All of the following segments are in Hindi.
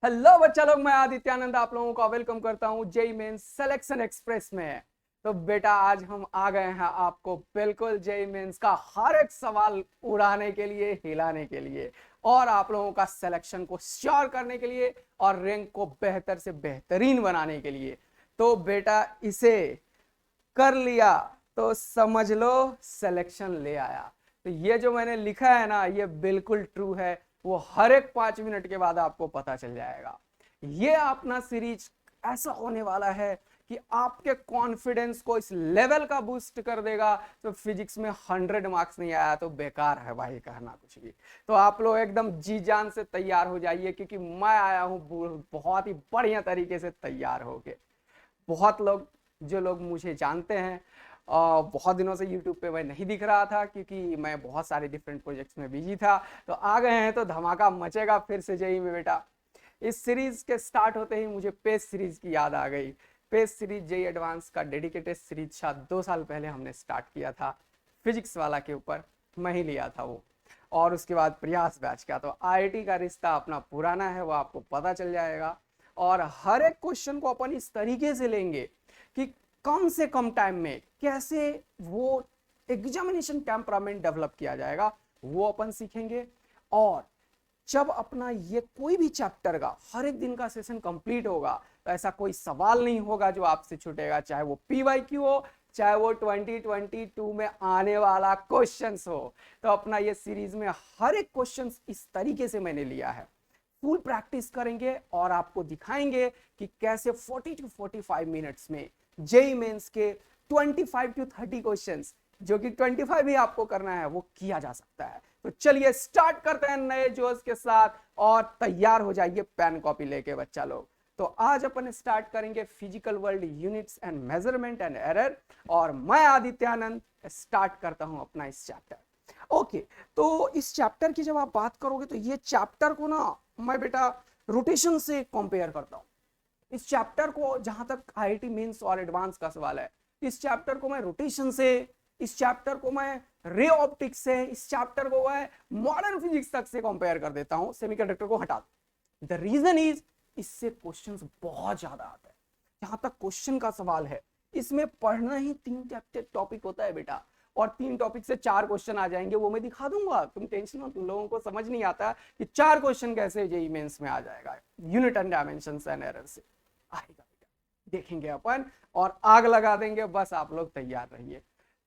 हेलो बच्चा लोग, मैं आदित्यानंद आप लोगों का वेलकम करता हूँ जेई मेंस सिलेक्शन एक्सप्रेस में। तो बेटा आज हम आ गए हैं आपको बिल्कुल जेई मेंस का हर एक सवाल उड़ाने के लिए, हिलाने के लिए और आप लोगों का सिलेक्शन को श्योर करने के लिए और रैंक को बेहतर से बेहतरीन बनाने के लिए। तो बेटा इसे कर लिया तो समझ लो सिलेक्शन ले आया। तो ये जो मैंने लिखा है ना, ये बिल्कुल ट्रू है। वो हर एक 5 मिनट के बाद आपको पता चल जाएगा। ये अपना सीरीज ऐसा होने वाला है कि आपके कॉन्फिडेंस को इस लेवल का बूस्ट कर देगा। तो फिजिक्स में 100 मार्क्स नहीं आया तो बेकार है भाई कहना कुछ भी। तो आप लोग एकदम जी जान से तैयार हो जाइए, क्योंकि मैं आया हूं बहुत ही बढ़िया तरीके से तैयार होके। बहुत लोग, जो लोग मुझे जानते हैं, बहुत दिनों से यूट्यूब पे मैं नहीं दिख रहा था क्योंकि मैं बहुत सारे डिफरेंट प्रोजेक्ट्स में बिजी था। तो आ गए हैं तो धमाका मचेगा फिर से जेई में बेटा। इस सीरीज के स्टार्ट होते ही मुझे पेज सीरीज की याद आ गई। पेज सीरीज जेई एडवांस का डेडिकेटेड सीरीज शायद 2 साल पहले हमने स्टार्ट किया था फिजिक्स वाला के ऊपर। मैं ही लिया था वो। और उसके बाद प्रयास बैच का। तो आईआईटी का रिश्ता अपना पुराना है, वो आपको पता चल जाएगा। और हर एक क्वेश्चन को अपन इस तरीके से लेंगे कि कम से कम टाइम में कैसे वो एग्जामिनेशन टेम्परामेंट डेवलप किया जाएगा, वो अपन सीखेंगे। और जब अपना ये कोई भी चैप्टर का हर एक दिन का सेशन कंप्लीट होगा तो ऐसा कोई सवाल नहीं होगा जो आपसे छूटेगा, चाहे वो पीवाईक्यू हो, चाहे वो 2022 में आने वाला क्वेश्चंस हो। तो अपना ये सीरीज में हर एक क्वेश्चंस इस तरीके से मैंने लिया है। फुल प्रैक्टिस करेंगे और आपको दिखाएंगे कि कैसे 40 टू 45 मिनट्स में जेई मेंस के 25 टू 30 क्वेश्चंस, जो कि 25 ही आपको करना है, वो किया जा सकता है। तो चलिए स्टार्ट करते हैं नए जोश के साथ और तैयार हो जाइए पेन कॉपी लेके बच्चा लोग। तो आज अपन स्टार्ट करेंगे physical world units and measurement and error. और मैं आदित्यानंद स्टार्ट करता हूं अपना इस चैप्टर। ओके। तो इस चैप्टर की जब आप बात करोगे तो ये चैप्टर को ना मैं बेटा रोटेशन से कंपेयर करता हूं। इस चैप्टर को, जहां तक आईआईटी मेंस और एडवांस का सवाल है, इस चैप्टर को मैं रोटेशन से, इस चैप्टर को मैं रे ऑप्टिक्स से, इस चैप्टर को मैं मॉडर्न फिजिक्स तक से कंपेयर कर देता हूं। सेमीकंडक्टर को हटा दो। द रीजन इज, इससे क्वेश्चंस बहुत ज्यादा आते हैं। जहां तक क्वेश्चन का सवाल है, इसमें पढ़ना ही 3 टॉपिक होता है बेटा। और 3 टॉपिक से 4 क्वेश्चन आ जाएंगे, वो मैं दिखा दूंगा, तुम टेंशन मत। तुम लोगों को समझ नहीं आता कि 4 क्वेश्चन कैसे जेईई मेंस में आ जाएगा unit and dimension and error से। आएगा बेटा, देखेंगे अपन और आग लगा देंगे। बस आप लोग तैयार रहिए।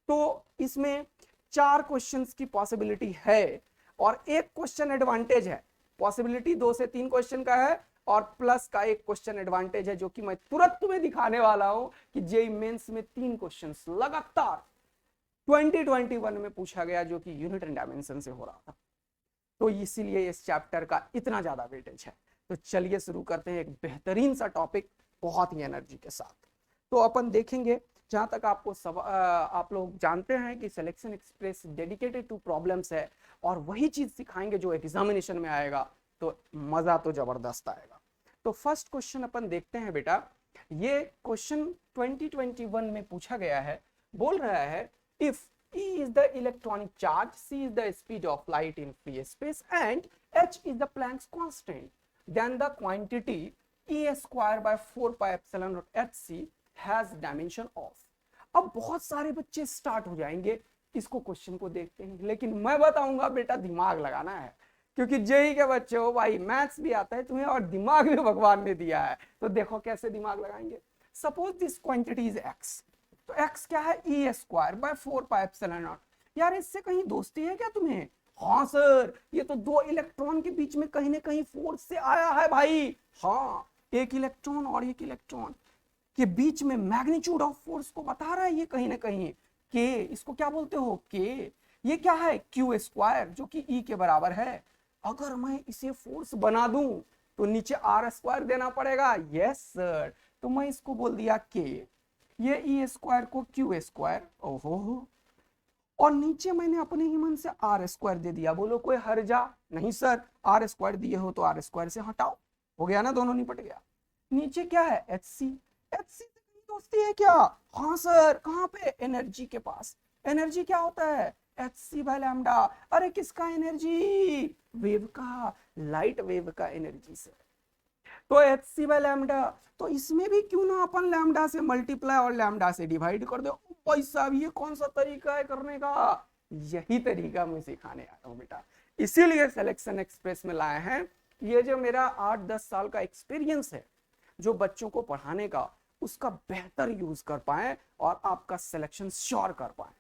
तो इसमें 4 क्वेश्चंस की पॉसिबिलिटी है और एक क्वेश्चन एडवांटेज है। पॉसिबिलिटी 2 से 3 क्वेश्चन का है और प्लस का एक क्वेश्चन एडवांटेज है, जो कि मैं तुरंत तुम्हें दिखाने वाला हूं कि जेई मेंस में 3 क्वेश्चंस लगातार 2021 में पूछा गया, जो कि यूनिट एंड डायमेंशन से हो रहा था। तो इसीलिए इस चैप्टर का इतना ज्यादा वेटेज है। तो चलिए शुरू करते हैं एक बेहतरीन सा टॉपिक, बहुत ही एनर्जी के साथ। तो अपन देखेंगे, जहां तक आपको आप लोग जानते हैं कि selection express dedicated to problems है और वही चीज सिखाएंगे जो एग्जामिनेशन में आएगा। तो मजा तो जबरदस्त आएगा। तो फर्स्ट क्वेश्चन अपन देखते हैं बेटा। ये क्वेश्चन 2021 में पूछा गया है। बोल रहा है, if E is the electronic charge, c is the speed of light in free space and h is the Planck's constant, then the quantity E square by 4 pi epsilon naught hc has dimension of। अब बहुत सारे बच्चे स्टार्ट हो जाएंगे इसको, क्वेश्चन को देखते हैं, लेकिन मैं बताऊंगा बेटा दिमाग लगाना है। क्योंकि जेई के बच्चे हो भाई, मैथ्स भी आता है तुम्हें और दिमाग भी भगवान ने दिया है। तो देखो कैसे दिमाग लगाएंगे। Suppose this quantity is x. तो x क्या है, e square by 4 pi epsilon naught. यार इससे कहीं दोस्ती है क्या तुम्हें? हाँ सर, ये तो 2 इलेक्ट्रॉन के बीच में कहीं ना कहीं फोर्स से आया है भाई। हाँ, एक इलेक्ट्रॉन और एक इलेक्ट्रॉन के बीच में मैग्नीट्यूड ऑफ फोर्स को बता रहा है ये कहीं ना कहीं। के, इसको क्या बोलते हो, के। ये क्या है, क्यू स्क्वायर, जो कि ई के बराबर है। अगर मैं इसे फोर्स बना दूं तो नीचे आर स्क्वायर देना पड़ेगा। Yes sir. तो मैं इसको बोल दिया के। ये ई स्क्वायर को क्यू स्क्वायर, ओहो, और नीचे मैंने अपने ही मन से आर स्क्वायर दे दिया। बोलो कोई हर्जा नहीं सर, आर स्क्वायर दिए हो तो आर स्क्वायर से हटाओ, हो गया ना, दोनों निपट गया। नीचे क्या है, एच सी। एच सी से कहीं दोस्ती है क्या? हाँ सर। कहाँ पे, एनर्जी के पास। एनर्जी क्या होता है, एच सी बाय लैम्डा। अरे किसका एनर्जी, वेव का, लाइट वेव का एनर्जी सर। तो एच सी बाय लैम्डा, तो इसमें भी क्यों ना अपन लैम्डा से मल्टीप्लाई और लैम्डा से डिवाइड कर दो। भाई साहब ये कौन सा तरीका है करने का, यही तरीका मैं सिखाने आ रहा हूँ बेटा, इसीलिए सिलेक्शन एक्सप्रेस में लाए हैं। ये जो मेरा 8-10 साल का एक्सपीरियंस है जो बच्चों को पढ़ाने का, उसका बेहतर यूज कर पाए और आपका सिलेक्शन श्योर कर पाए,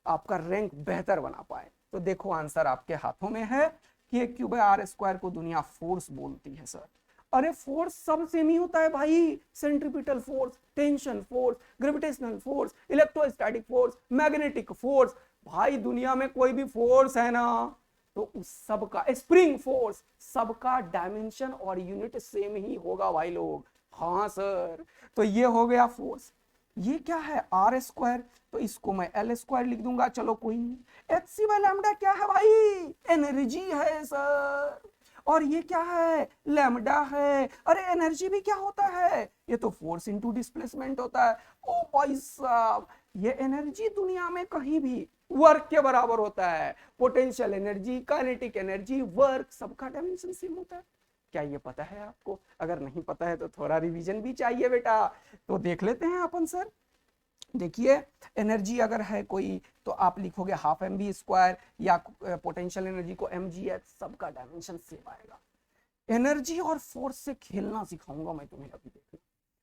आपका रैंक बेहतर बना पाए। तो देखो आंसर आपके हाथों में है कि क्यू बाय आर स्क्वायर को दुनिया फोर्स बोलती है सर। अरे फोर्स सब सेम ही होता है भाई, centripetal force, tension force, gravitational force, electrostatic force, magnetic force. भाई दुनिया में कोई भी फोर्स है ना तो उस सब का, स्प्रिंग फोर्स, सबका डायमेंशन और यूनिट सेम ही होगा भाई लोग। हाँ सर, तो ये हो गया फोर्स। ये क्या है आर स्क्वायर, तो इसको मैं एल स्क्वायर लिख दूंगा, चलो कोई नहीं। एच सी बाय लैम्डा क्या है भाई, एनर्जी है सर। और ये क्या है, लैम्डा है। अरे एनर्जी भी क्या होता है, ये तो फोर्स इनटू डिस्प्लेसमेंट होता है। ओ भाई साहब, ये एनर्जी दुनिया में कहीं भी वर्क के बराबर होता है। Potential energy, kinetic energy, work, सबका डायमेंशन सेम होता है। क्या ये पता है आपको? अगर नहीं पता है तो थोड़ा रिवीजन भी चाहिए बेटा, तो देख लेते हैं अपन सर। देखिए एनर्जी अगर है कोई तो आप लिखोगे हाफ एम बी स्क्वायर, या पोटेंशियल एनर्जी को एम जी एच, सबका डायमेंशन सेम आएगा। एनर्जी और फोर्स से खेलना सिखाऊंगा मैं तुम्हें अभी, देखना,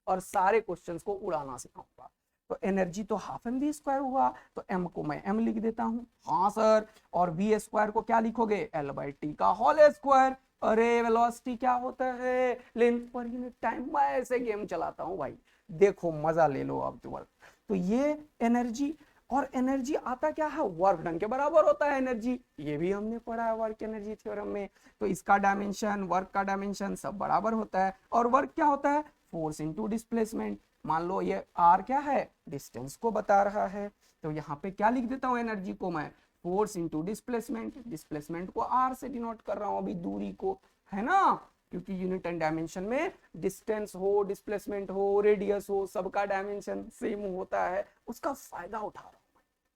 और सारे क्वेश्चंस को उड़ाना सिखाऊंगा। तो एनर्जी तो हाफ एम बी स्क्वायर हुआ, तो एम को मैं एम लिख देता हूं, हाँ सर। और वी स्क्वायर को क्या लिखोगे, एल बाई टी का होल स्क्वायर। अरे वेलोसिटी क्या होता है, लेंथ पर यूनिट टाइम। मैं ऐसे गेम चलाता हूं भाई, देखो मजा ले लो अब वर्क। तो ये एनर्जी, और एनर्जी आता क्या है, वर्क डन के बराबर होता है एनर्जी, ये भी हमने पढ़ा है वर्क एनर्जी थ्योरम में। तो इसका डायमेंशन, वर्क का डायमेंशन सब बराबर होता है। और वर्क क्या होता है, फोर्स इनटू डिस्प्लेसमेंट। मान लो ये आर क्या है, डिस्टेंस को बता रहा है, तो यहाँ पे क्या लिख देता हूँ एनर्जी को मैं, फोर्स इनटू डिस्प्लेसमेंट। डिस्प्लेसमेंट को आर से डिनोट कर रहा हूँ अभी, दूरी को, है ना, क्योंकि यूनिट एंड डायमेंशन में डिस्टेंस हो, डिस्प्लेसमेंट हो, रेडियस हो, सबका डायमेंशन सेम होता है, उसका फायदा उठा रहा हूं।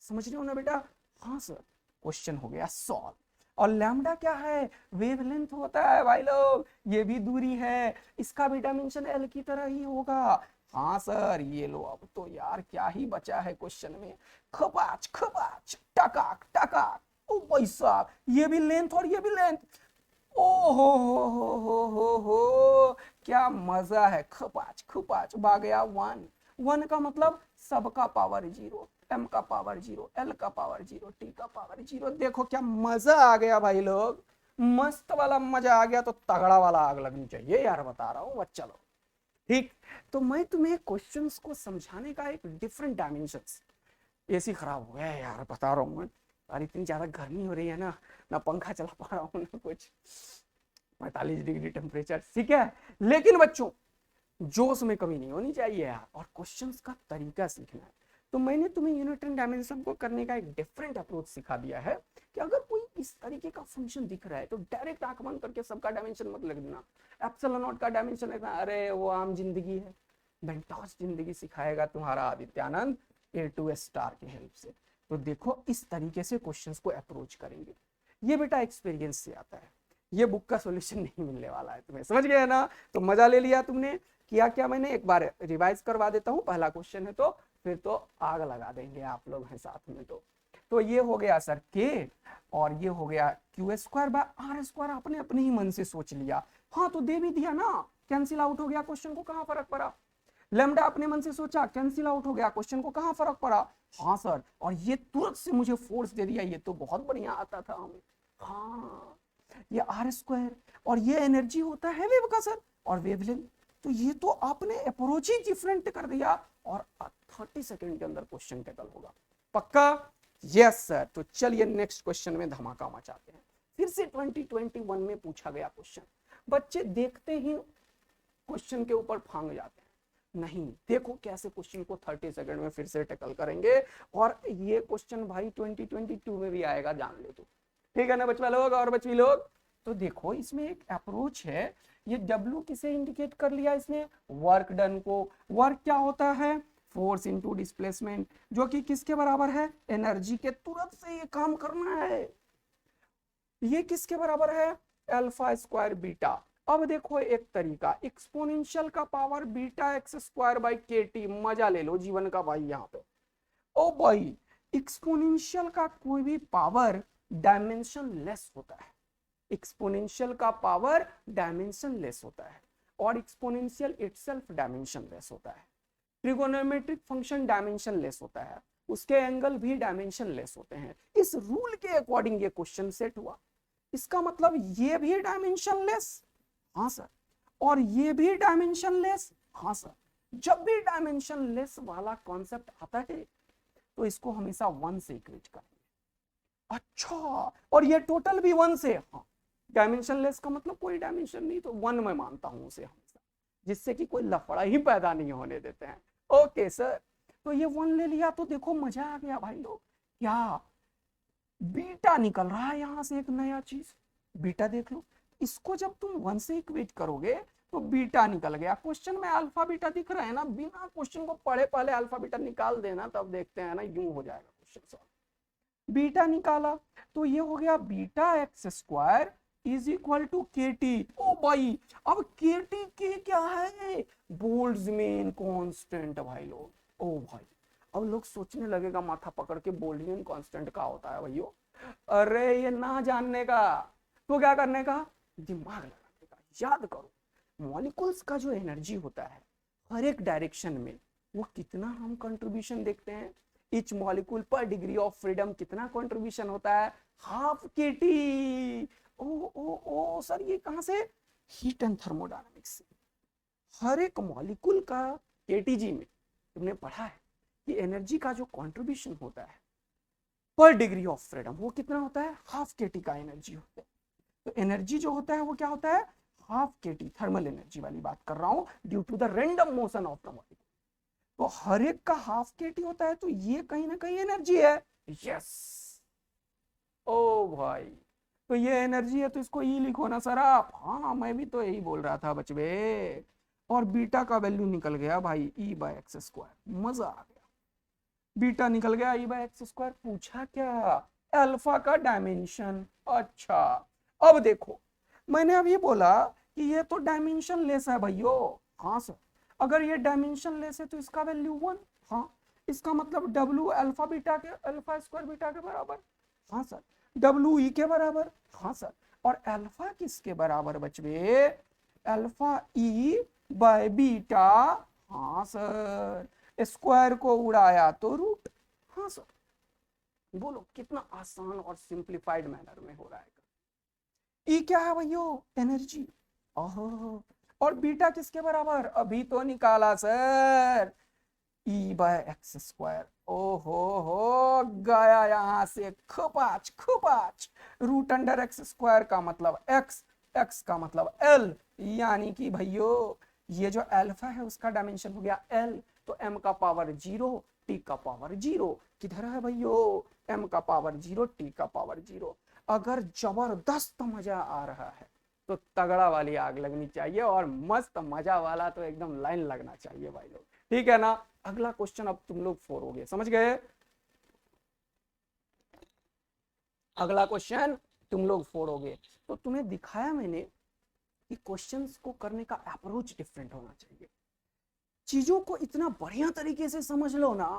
समझ रहे हो ना बेटा? हाँ सर, क्वेश्चन हो गया सॉल्व। और लैम्डा क्या है, वेवलेंथ होता है भाई लोग, ये भी दूरी है, इसका भी डायमेंशन एल की तरह ही होगा। हाँ सर, ये लो, अब तो यार क्या ही बचा है क्वेश्चन में, खपाच खपाच, टकाक टकाक। ओ भाई साहब, ये भी लेंथ और ये भी लेंथ, ओ हो, क्या मजा है, खपाच खपाच भाग गया वन। वन का मतलब सबका पावर जीरो, एम का पावर जीरो, एल का पावर जीरो, टी का पावर जीरो। देखो क्या मजा आ गया भाई लोग, मस्त वाला मजा आ गया। तो तगड़ा वाला आग लगनी चाहिए यार, बता रहा हूँ। चलो ठीक, तो मैं तुम्हें क्वेश्चंस को समझाने का एक डिफरेंट डायमेंशंस। एसी खराब हो गया है यार, बता रहा हूँ मैं, और इतनी ज्यादा गर्मी हो रही है ना पंखा चला पा रहा हूँ ना कुछ, 45 डिग्री टेम्परेचर, ठीक है। लेकिन बच्चों जोश में कमी नहीं होनी चाहिए यार, और क्वेश्चंस का तरीका सीखना है। तो मैंने तुम्हें यूनिट एंड डायमेंशन को करने का एक डिफरेंट अप्रोच सिखा दिया है कि अगर कोई इस तरीके का फंक्शन दिख रहा है तो डायरेक्ट आंख बंद करके सबका डायमेंशन मत लिख देना, एप्सिलॉन नॉट का डायमेंशन लिखना, अरे वो आम जिंदगी है। बेंटॉस जिंदगी सिखाएगा तुम्हारा आदित्यानंद ए टू स्टार की हेल्प से। तो देखो इस तरीके से क्वेश्चंस को अप्रोच करेंगे, ये बेटा एक्सपीरियंस से आता है, ये बुक का सॉल्यूशन नहीं मिलने वाला है तुम्हें, समझ गए ना? तो मजा ले लिया तुमने, किया क्या मैंने, एक बार रिवाइज करवा देता हूँ। पहला क्वेश्चन है तो फिर तो आग लगा देंगे आप लोग हैं साथ में। तो ये हो गया सर के, और ये हो गया Q square by R square, आपने अपने ही मन से सोच लिया। हाँ तो दे भी दिया ना, कैंसिल आउट हो गया, क्वेश्चन को कहाँ फर्क पड़ा। लैम्डा अपने मन से सोचा, कैंसिल आउट हो गया, क्वेश्चन को कहाँ फर्क पड़ा। हाँ सर, और ये तुरंत से मुझे फोर्स दे दिया, ये तो बहुत बढ़िया आता था हमें। हाँ, ये आर स्क्वायर, और ये एनर्जी होता है वेव का सर, और वेवलेंथ। तो ये तो आपने अप्रोच ही डिफरेंट कर दिया, और 30 सेकंड के अंदर क्वेश्चन टैकल होगा, पक्का? Yes sir. तो चलिए नेक्स्ट क्वेश्चन में धमाका मचाते हैं। फिर से 2021 में पूछा गया क्वेश्चन, बच्चे देखते ही क्वेश्चन के ऊपर फांग जाते हैं, नहीं देखो कैसे क्वेश्चन को 30 सेकंड में फिर से टैकल करेंगे। और ये क्वेश्चन भाई 2022 में भी आएगा, जान ले तो, ठीक है ना बचवा लोग और बचवी लोग? तो देखो इसमें एक अप्रोच है, ये W किसे इंडिकेट कर लिया इसने, वर्क डन को। वर्क क्या होता है, फोर्स इनटू डिस्प्लेसमेंट, जो कि किसके बराबर है, एनर्जी के। तुरंत से ये काम करना है, ये किसके बराबर है, अल्फा स्क्वायर बीटा। अब देखो एक तरीका, एक्सपोनेंशियल का power beta X square by के टी, मजा ले लो जीवन का भाई यहाँ पे। ओ भाई, एक्सपोनेंशियल का कोई भी पावर डायमेंशन लेस होता है, एक्सपोनेंशियल का पावर डायमेंशन लेस होता है, और एक्सपोनेंशियल इटसेल्फ डायमेंशन लेस होता है। ट्रिगोनोमेट्रिक फंक्शन डायमेंशन लेस होता है, उसके एंगल भी डायमेंशन लेस होते हैं। इस रूल के अकॉर्डिंग ये क्वेश्चन सेट हुआ। इसका मतलब ये भी डायमेंशन लेस, हाँ सर, और ये भी डायमेंशन लेस, हाँ सर। जब भी डायमेंशन लेस वाला कॉन्सेप्ट आता है तो इसको हमेशा 1 से इक्वेट करेंगे। अच्छा, और ये टोटल भी 1 से, हाँ, डायमेंशन लेस का मतलब कोई डायमेंशन नहीं तो 1 में मानता हूं उसे हमेशा, जिससे कि कोई लफड़ा ही पैदा नहीं होने देते हैं। ओके सर, तो ये 1 ले लिया तो देखो मजा आ गया भाई लोग, क्या बीटा निकल रहा है यहां से एक नया चीज। बीटा देख लो, इसको जब तुम 1 से इक्वेट करोगे तो बीटा निकल गया। क्वेश्चन में अल्फा बीटा दिख रहा है ना, बिना क्वेश्चन को पढ़े पहले अल्फा बीटा निकाल देना, तब देखते हैं ना यूं हो जाएगा क्वेश्चन सॉल्व। बीटा निकाला तो ये हो गया beta X square is equal to K T. ओ भाई, अब के टी के क्या है, बोल्ट्जमैन कांस्टेंट भाई लोग। ओ भाई, अब लोग सोचने लगेगा माथा पकड़ के बोल्ट्जमैन कांस्टेंट का होता है भाइयों। अरे ये ना जानने का तो क्या करने का, दिमाग लगाने का। याद करो, मॉलिक्यूल्स का जो एनर्जी होता है हर एक डायरेक्शन में, वो कितना हम कंट्रीब्यूशन देखते हैं, इच मॉलिक्यूल पर डिग्री ऑफ फ्रीडम कितना कंट्रीब्यूशन होता है, हाफ के टी। ओ ओ ओ सर, ये कहां से, हीट एंड थर्मोडायनामिक्स से। हर एक मॉलिक्यूल का केटीजी में तुमने पढ़ा है कि एनर्जी का जो कंट्रीब्यूशन होता है पर डिग्री ऑफ फ्रीडम वो कितना होता है, हाफ के टी का एनर्जी होता है। तो एनर्जी जो होता है वो क्या होता है, हाफ के टी, थर्मल एनर्जी वाली बात कर रहा हूं, due to the random motion of the molecule. तो हर एक का हाफ के टी होता है, तो ये कहीं ना कहीं एनर्जी है। यस, ओ भाई, तो ये एनर्जी है तो इसको ई लिखो ना सर आप। हाँ, मैं भी तो यही बोल रहा था बचवे। और बीटा का वैल्यू निकल गया भाई ई बाय एक्स स्क्वायर, मजा आ गया। बीटा निकल गया ई बाय एक्स स्क्वायर। पूछा क्या, अल्फा का डायमेंशन। अच्छा, अब देखो, मैंने अभी बोला कि ये तो डायमेंशन लेस है भाइयों। हाँ सर, अगर ये डायमेंशन लेस है तो इसका वैल्यू 1। हाँ, इसका मतलब डब्ल्यू अल्फा बीटा के, अल्फा स्क्वायर बीटा के बराबर। हाँ सर, डब्ल्यू ई के बराबर। हाँ सर, और अल्फा किसके बराबर बचवे, अल्फा ई बाय बीटा। हाँ सर, स्क्वायर को उड़ाया तो रूट। हाँ सर, बोलो कितना आसान और सिंप्लीफाइड मैनर में हो रहा है। ई क्या है भैया, एनर्जी। ओहो, और बीटा किसके बराबर, अभी तो निकाला सर, ई बाय एक्स स्क्वायर। ओहो हो गया यहां से खुपाच खुपाच। रूट अंडर एक्स स्क्वायर का मतलब एक्स, एक्स का मतलब एल, यानी कि भैयो ये जो अल्फा है उसका डायमेंशन हो गया एल, तो एम का पावर 0, टी का पावर 0 किधर है भैयो, एम का पावर 0, टी का पावर 0। अगर जबरदस्त मजा आ रहा है तो तगड़ा वाली आग लगनी चाहिए, और मस्त मजा वाला तो एकदम लाइन लगना चाहिए भाई लोग, ठीक है ना। अगला क्वेश्चन अब तुम लोग फोड़ोगे, समझ गए। अगला क्वेश्चन तुम लोग फोड़ोगे, तो तुम्हें दिखाया मैंने कि क्वेश्चंस को करने का अप्रोच डिफरेंट होना चाहिए। चीजों को इतना बढ़िया तरीके से समझ लो ना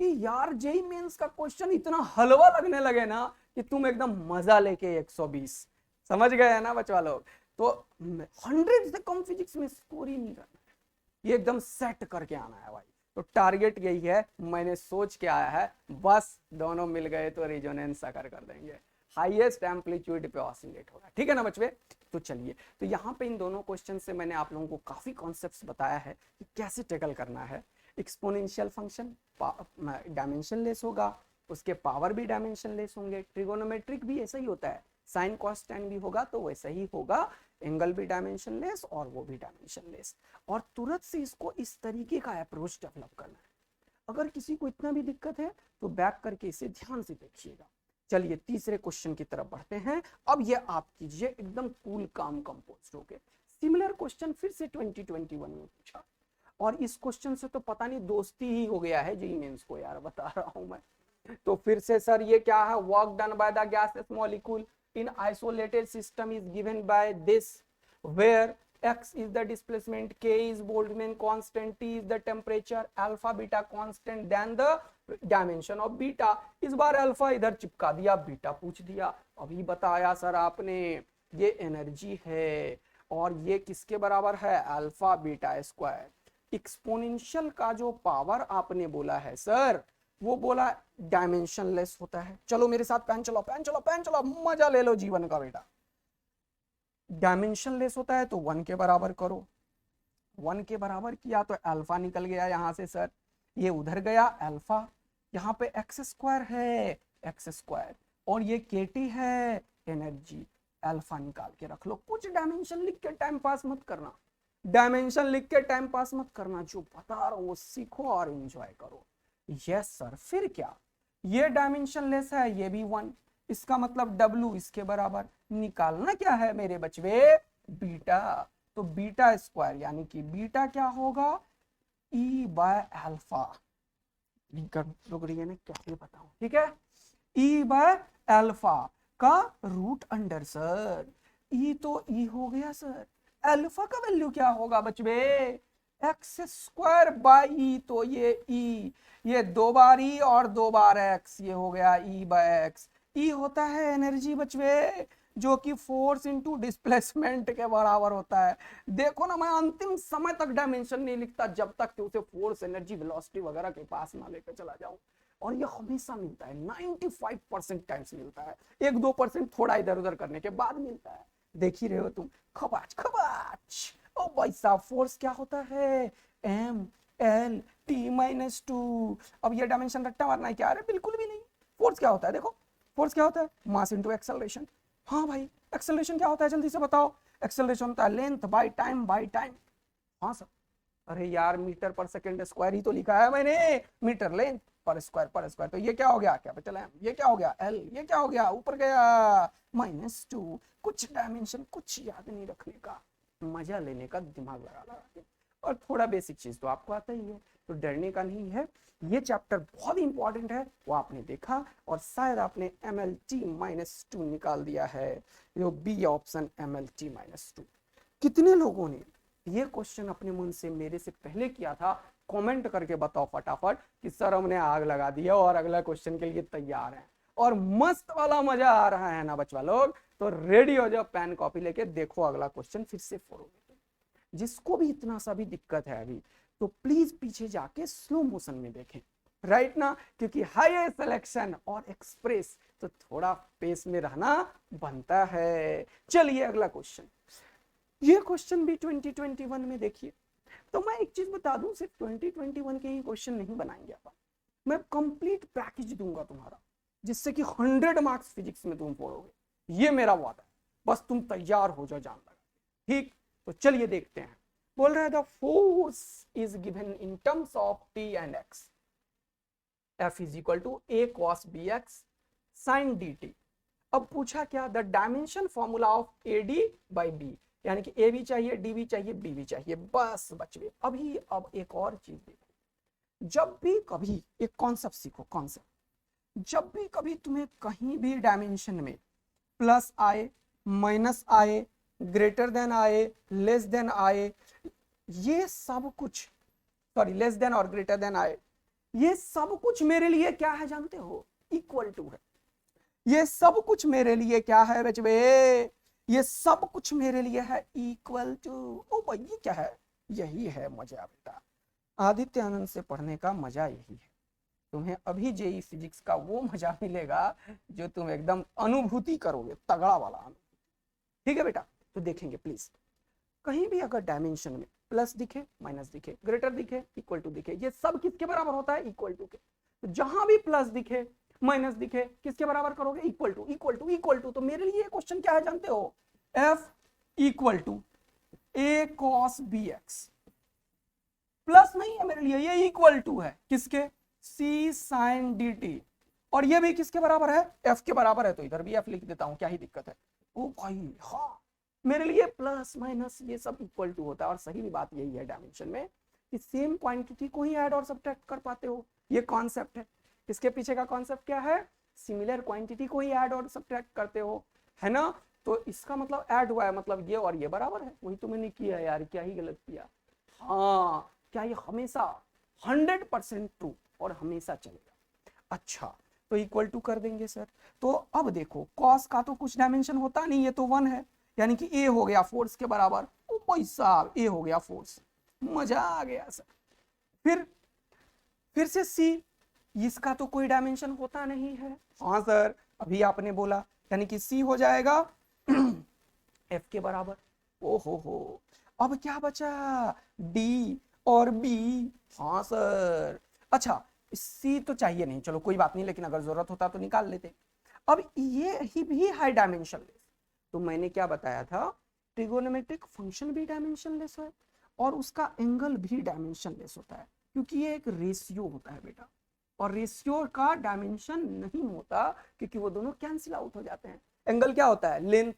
कि यार जेई मेंस का क्वेश्चन इतना हलवा लगने लगे ना कि तुम एकदम मजा लेके 120, समझ गए ना बच्चा लोग। तो 100 से कम फिजिक्स में स्कोर ही नहीं करना है, ये एकदम सेट करके आना है भाई। तो टारगेट यही है, मैंने सोच के आया है, बस दोनों मिल गए तो रेजोनेंस कर देंगे, हाईएस्ट एम्पलीट्यूड पे ऑसिलेट होगा, ठीक है ना बच्चे। तो चलिए, तो यहाँ पे इन दोनों क्वेश्चन से मैंने आप लोगों को काफी कॉन्सेप्ट्स बताया है कि कैसे टैकल करना है। एक्सपोनेंशियल फंक्शन डायमेंशन लेस होगा, उसके पावर भी डायमेंशन लेस होंगे। ट्रिगोनोमेट्रिक भी ऐसा ही होता है, साइन कॉस टेन भी होगा तो वैसा ही होगा, एंगल भी डायमेंशन लेस और वो भी डायमेंशन लेस। और तुरंत से इसको इस तरीके का अप्रोच डेवलप करना है। अगर किसी को इतना भी दिक्कत है तो बैक करके इसे ध्यान से देखिएगा। चलिए तीसरे क्वेश्चन की तरफ बढ़ते हैं। अब ये आप कीजिए एकदम कूल काम कंपोज होके। सिमिलर क्वेश्चन फिर से 2021 में पूछा, और इस क्वेश्चन से तो पता नहीं दोस्ती ही हो गया है जेईई मेंस को, यार बता रहा हूं मैं। तो फिर से सर ये क्या है, work done by the gases molecule in isolated system is given by this, where x is the displacement, k is Boltzmann constant, t is the temperature, alpha beta constant, then the dimension of beta। इस बार अल्फा इधर चिपका दिया, बीटा पूछ दिया। अभी बताया सर आपने ये एनर्जी है और ये किसके बराबर है, अल्फा बीटा स्क्वायर। एक्सपोनेंशियल का जो पावर आपने बोला है सर, वो बोला डायमेंशनलेस होता है। चलो मेरे साथ पेन चलो, पेन चलो, पेन चलो, मजा ले लो जीवन का बेटा। डायमेंशनलेस होता है तो 1 के बराबर करो, 1 के बराबर किया तो अल्फा निकल गया यहां से सर, ये उधर गया अल्फा, यहाँ पे एक्स स्क्वायर है, एक्स स्क्वायर, और ये केटी है एनर्जी, अल्फा निकाल के रख लो। कुछ डायमेंशन लिख के टाइम पास मत करना, डायमेंशन लिख के टाइम पास मत करना, जो बता रहा हूं वो सीखो और एंजॉय करो। यस सर, फिर क्या, ये डायमेंशनलेस है, ये भी 1, इसका मतलब W इसके बराबर। निकालना क्या है मेरे बचवे, बीटा। तो बीटा स्क्वायर यानी कि बीटा क्या होगा, E बाय अल्फा। रुक रही है ना, कैसे बताऊं, ठीक है, E बाय अल्फा का रूट अंडर सर, E तो E हो गया सर, अल्फा का वैल्यू क्या होगा बचवे, एक्स स्क्वायर बाई ई, तो ये ई, ये 2 बार ई और 2 बार एक्स, ये हो गया ई बाय एक्स। ई होता है एनर्जी बचवे, जो कि फोर्स इनटू डिस्प्लेसमेंट के बराबर होता है। देखो ना, मैं अंतिम समय तक डायमेंशन नहीं लिखता जब तक कि उसे फोर्स, एनर्जी, वेलोसिटी वगैरह के पास ना लेकर चला जाऊं, और ये हमेशा मिलता है, 95% टाइम्स मिलता है, 1-2% थोड़ा इधर उधर करने के बाद मिलता है। देख ही रहे हो तुम, खबाच खबाच। ओ भाई साहब, फोर्स क्या होता है, एम एल टी माइनस 2। अब ये डायमेंशन रट्टा मारना है क्या, अरे बिल्कुल भी नहीं। फोर्स क्या होता है, देखो फोर्स क्या होता है, मास इनटू एक्सेलरेशन। हाँ भाई, एक्सेलरेशन क्या होता है, जल्दी से बताओ, एक्सेलरेशन होता है length by time by time. हाँ सर, अरे यार मीटर पर सेकंड स्क्वायर ही तो लिखा है मैंने, मीटर लेंथ पर स्क्वायर, तो ये क्या हो गया, कैपिटल एम, ये क्या हो गया एल, ये क्या हो गया, ऊपर गया -2। कुछ डायमेंशन कुछ याद नहीं रखने का, मजा लेने का, दिमाग लगा लगा के, और थोड़ा बेसिक चीज तो आपको आता ही है, तो डरने का नहीं है। ये चैप्टर बहुत इंपॉर्टेंट है, वो आपने देखा और शायद आपने MLT-2 निकाल दिया है, जो बी ऑप्शन MLT-2। कितने लोगों ने ये क्वेश्चन अपने मन से मेरे से पहले किया था, कमेंट करके बताओ फटाफट कि सर हमने आग लगा दी है और अगला क्वेश्चन के लिए तैयार हैं, और मस्त वाला मजा आ रहा है ना बचवा लोग, तो रेडी हो जाओ, पेन कॉपी लेके देखो अगला क्वेश्चन फिर से फॉलो। जिसको भी इतना सा भी दिक्कत है अभी, तो प्लीज पीछे जाके स्लो मोशन में देखें, राइट ना, क्योंकि हाई सिलेक्शन और एक्सप्रेस तो थोड़ा पेस में रहना बनता है। चलिए अगला क्वेश्चन, ये क्वेश्चन भी 2021 में देखिए। तो मैं एक चीज बता दूं, सिर्फ 2021 के ही क्वेश्चन नहीं बनाएंगे अपन, मैं कंप्लीट पैकेज दूंगा तुम्हारा, जिससे कि 100 मार्क्स फिजिक्स में तुम पढ़ोगे, ये मेरा वादा है। बस तुम तैयार हो जाओ जान लगा, ठीक। तो चलिए देखते हैं। बोल रहा है the force is given in terms of T and X, F is equal to a cos bx sin dt। अब पूछा क्या, the dimension formula of AD by B, यानी कि ए भी चाहिए, डी भी चाहिए, बी भी चाहिए, बस बचवे। अभी अब एक और चीज देखो, जब भी कभी एक कॉन्सेप्ट सीखो, कॉन्सेप्ट, जब भी कभी तुम्हें कहीं भी डायमेंशन में प्लस आए, माइनस आए, ग्रेटर देन आए, लेस देन आए, ये सब कुछ, सॉरी लेस देन और ग्रेटर देन आए, ये सब कुछ मेरे लिए क्या है जानते हो, इक्वल टू है। ये सब कुछ मेरे लिए क्या है बचवे, ये सब कुछ मेरे लिए है इक्वल टू। ओ भाई ये क्या है, यही है मजा बेटा, आदित्य आनंद से पढ़ने का मजा यही है। तुम्हें अभी जेई फिजिक्स का वो मजा मिलेगा जो तुम एकदम अनुभूति करोगे, तगड़ा वाला अनुभूति, ठीक है बेटा। तो देखेंगे प्लीज, कहीं भी अगर डायमेंशन में प्लस दिखे, माइनस दिखे, ग्रेटर दिखे, इक्वल टू दिखे, ये सब किसके बराबर होता है, इक्वल टू के। तो जहां भी प्लस दिखे, माइनस दिखे, किसके बराबर करोगे, equal to, equal to, equal to. तो मेरे लिए क्वेश्चन क्या है जानते हो, F equal to a cos bx, plus नहीं है मेरे लिए, ये इक्वल टू है किसके, C sin dt, और ये भी किसके बराबर है, F के बराबर है, तो इधर भी F लिख देता हूं, क्या ही दिक्कत है। ओ भाई हाँ, मेरे लिए प्लस माइनस ये सब इक्वल टू होता है, और सही भी बात यही है डायमेंशन में कि सेम क्वांटिटी को ही ऐड और सब्ट्रैक्ट कर पाते हो, ये कॉन्सेप्ट है। इसके पीछे का कॉन्सेप्ट क्या है, सिमिलर क्वांटिटी को ही ऐड और सब्ट्रैक्ट करते हो, है ना। तो इसका मतलब ऐड हुआ है, मतलब ये और ये बराबर है। वही तो मैंने किया यार, क्या ही गलत किया। हाँ, क्या ये हमेशा 100% ट्रू और हमेशा चलेगा? अच्छा, तो इक्वल टू कर देंगे सर। तो अब देखो कॉस का तो कुछ डायमेंशन होता नहीं, ये तो 1 है, यानी कि ए हो गया फोर्स के बराबर। ओ भाई साहब, ए हो गया फोर्स, मजा आ गया सर। फिर से सी, इसका तो कोई डायमेंशन होता नहीं है। हाँ सर, अभी आपने बोला, यानी कि सी हो जाएगा एफ के बराबर। ओ हो, अब क्या बचा? डी और बी। हाँ सर। अच्छा, सी तो चाहिए नहीं, चलो कोई बात नहीं, लेकिन अगर जरूरत होता तो निकाल लेते। अब ये ही भी है डायमेंशनलेस। तो मैंने क्या बताया था, ट्रिगोनोमेट्रिक फंक्शन भी डायमेंशनलेस है और उसका एंगल भी डायमेंशनलेस होता है, क्योंकि ये एक रेशियो होता है बेटा, और रेशियो का डायमेंशन नहीं होता, क्योंकि वो दोनों कैंसिल आउट हो जाते हैं। एंगल क्या होता है? लेंथ।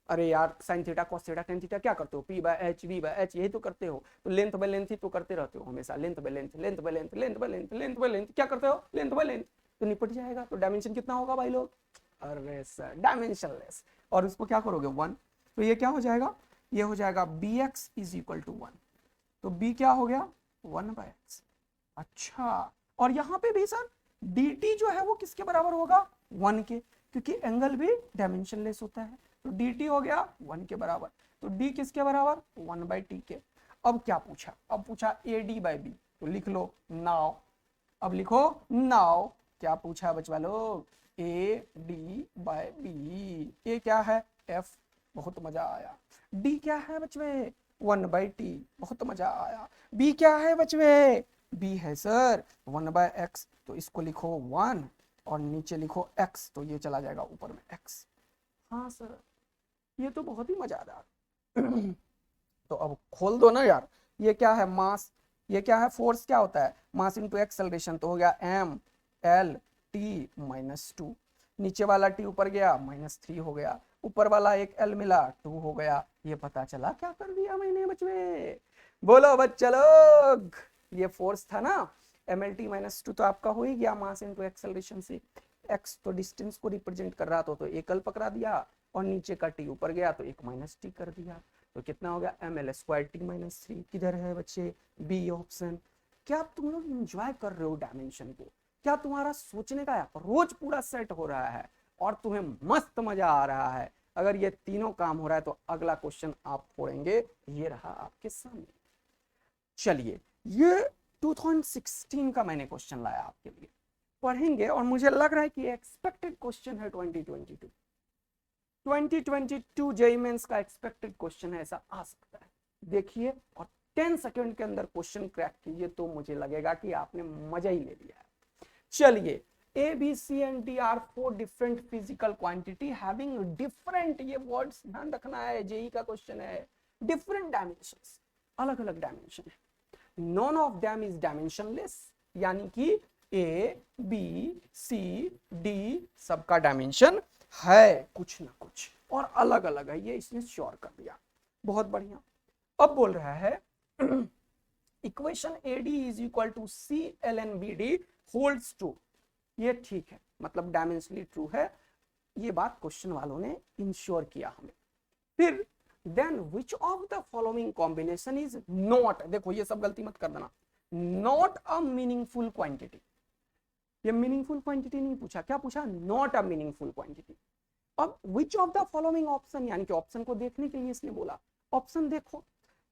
अरे यार, sine theta, cos theta, tan theta क्या करते हो? P by H, V by H, यही तो करते हो। तो लेंथ बाय लेंथ ही तो करते रहते हो हमेशा, length by length, length by length, length by length, length by length, क्या करते हो? Length by length. तो निपट जाएगा। तो डायमेंशन कितना होगा भाई लोग? अरे सर, डायमेंशनलेस। और उसको क्या करोगे? 1। तो ये क्या हो जाएगा? ये हो जाएगा B X is equal to 1। तो बी क्या हो गया? 1/x। अच्छा, और यहां पे भी सर dt जो है वो किसके बराबर होगा? 1 के, क्योंकि एंगल भी डायमेंशनलेस होता है। तो dt हो गया 1 के बराबर। तो d किसके बराबर? 1/t के। अब क्या पूछा? अब पूछा AD/B, तो लिख लो नाउ। अब लिखो नाउ, क्या पूछा बचवा लोग? AD/B। ए क्या है? F, बहुत मजा आया। D क्या है बचवे? 1/t, बहुत मजा आया। B क्या है बचवे? B है सर 1/x, तो इसको लिखो 1 और नीचे लिखो x, तो ये चला जाएगा ऊपर में x। हाँ सर, ये तो बहुत ही मजेदार। तो अब खोल दो ना यार। ये क्या है? मास। ये क्या है? फोर्स। क्या होता है? मास इंटू एक्सेलरेशन, तो हो गया m/l(t)-2। नीचे वाला t ऊपर गया, -3 हो गया। ऊपर वाला एक l मिला, 2 हो गया। ये पता चला क्या कर दिया मैंने बच्चे? बोलो बच्चा लोग, ये फोर्स था ना, mlt-2 तो आपका हो ही गया मास इंटू एक्सेलरेशन से। x तो डिस्टेंस को रिप्रेजेंट कर रहा था, तो एक l पकड़ा दिया, और नीचे का t ऊपर गया तो एक -t कर दिया। तो कितना हो गया? ml²t-3। किधर है बच्चे? B option. क्या तुम लोग एंजॉय कर रहे हो डायमेंशन को? क्या तुम्हारा सोचने का अप्रोच पूरा सेट हो रहा है और तुम्हें मस्त मजा आ रहा है? अगर ये तीनों काम हो रहा है तो अगला क्वेश्चन आप फोड़ेंगे, ये रहा आपके सामने। चलिए, ये 2016 का मैंने क्वेश्चन लाया आपके लिए, पढ़ेंगे, और मुझे लग रहा है कि एक्सपेक्टेड क्वेश्चन है 2022 जेईई मेंस का एक्सपेक्टेड क्वेश्चन है, ऐसा आ सकता है। देखिए, और 10 सेकंड के अंदर क्वेश्चन क्रैक कीजिए, तो मुझे लगेगा कि आपने मजा ही ले लिया है। चलिए, A, B, C and D are 4 different physical quantity having different, ये वर्ड्स ध्यान रखना है, जेई का क्वेश्चन है। different dimensions, अलग अलग डायमेंशन है। none of them is dimensionless, यानी कि A, B, C, D सबका डायमेंशन है कुछ ना कुछ, और अलग अलग है, ये इसने श्योर कर दिया। बहुत बढ़िया। अब बोल रहा है equation AD is equal to CLNBD holds true. ये ठीक है, मतलब डायमेंशनली ट्रू है, ये बात क्वेश्चन वालों ने इंश्योर किया हमें। फिर then which of the following combination is not, देखो ये सब गलती मत कर देना, नॉट अ मीनिंगफुल क्वांटिटी। ये मीनिंगफुल क्वांटिटी नहीं पूछा, क्या पूछा? Not a meaningful quantity. अब which of the following option, यानी कि ऑप्शन को देखने के लिए इसने बोला। ऑप्शन देखो,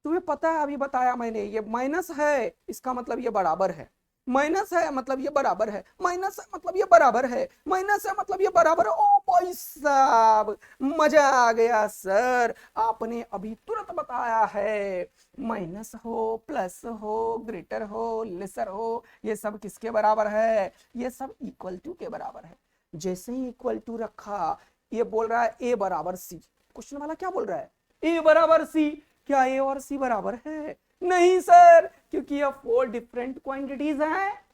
तुम्हें पता है, अभी बताया मैंने, ये माइनस है, इसका मतलब ये बराबर है, माइनस है मतलब ये बराबर है, माइनस है मतलब ये बराबर है, माइनस है मतलब ये बराबर है। ओ भाई साहब, मजा आ गया सर, आपने अभी तुरंत बताया है। माइनस हो, प्लस हो, ग्रेटर हो, लेसर हो, ये सब किसके बराबर है? ये सब इक्वल टू के बराबर है। जैसे ही इक्वल टू रखा, ये बोल रहा है ए बराबर सी। क्वेश्चन वाला क्या बोल रहा है? ए बराबर सी। क्या ए और सी बराबर है? नहीं सर, क्योंकि ये 4 डिफरेंट क्वांटिटीज हैं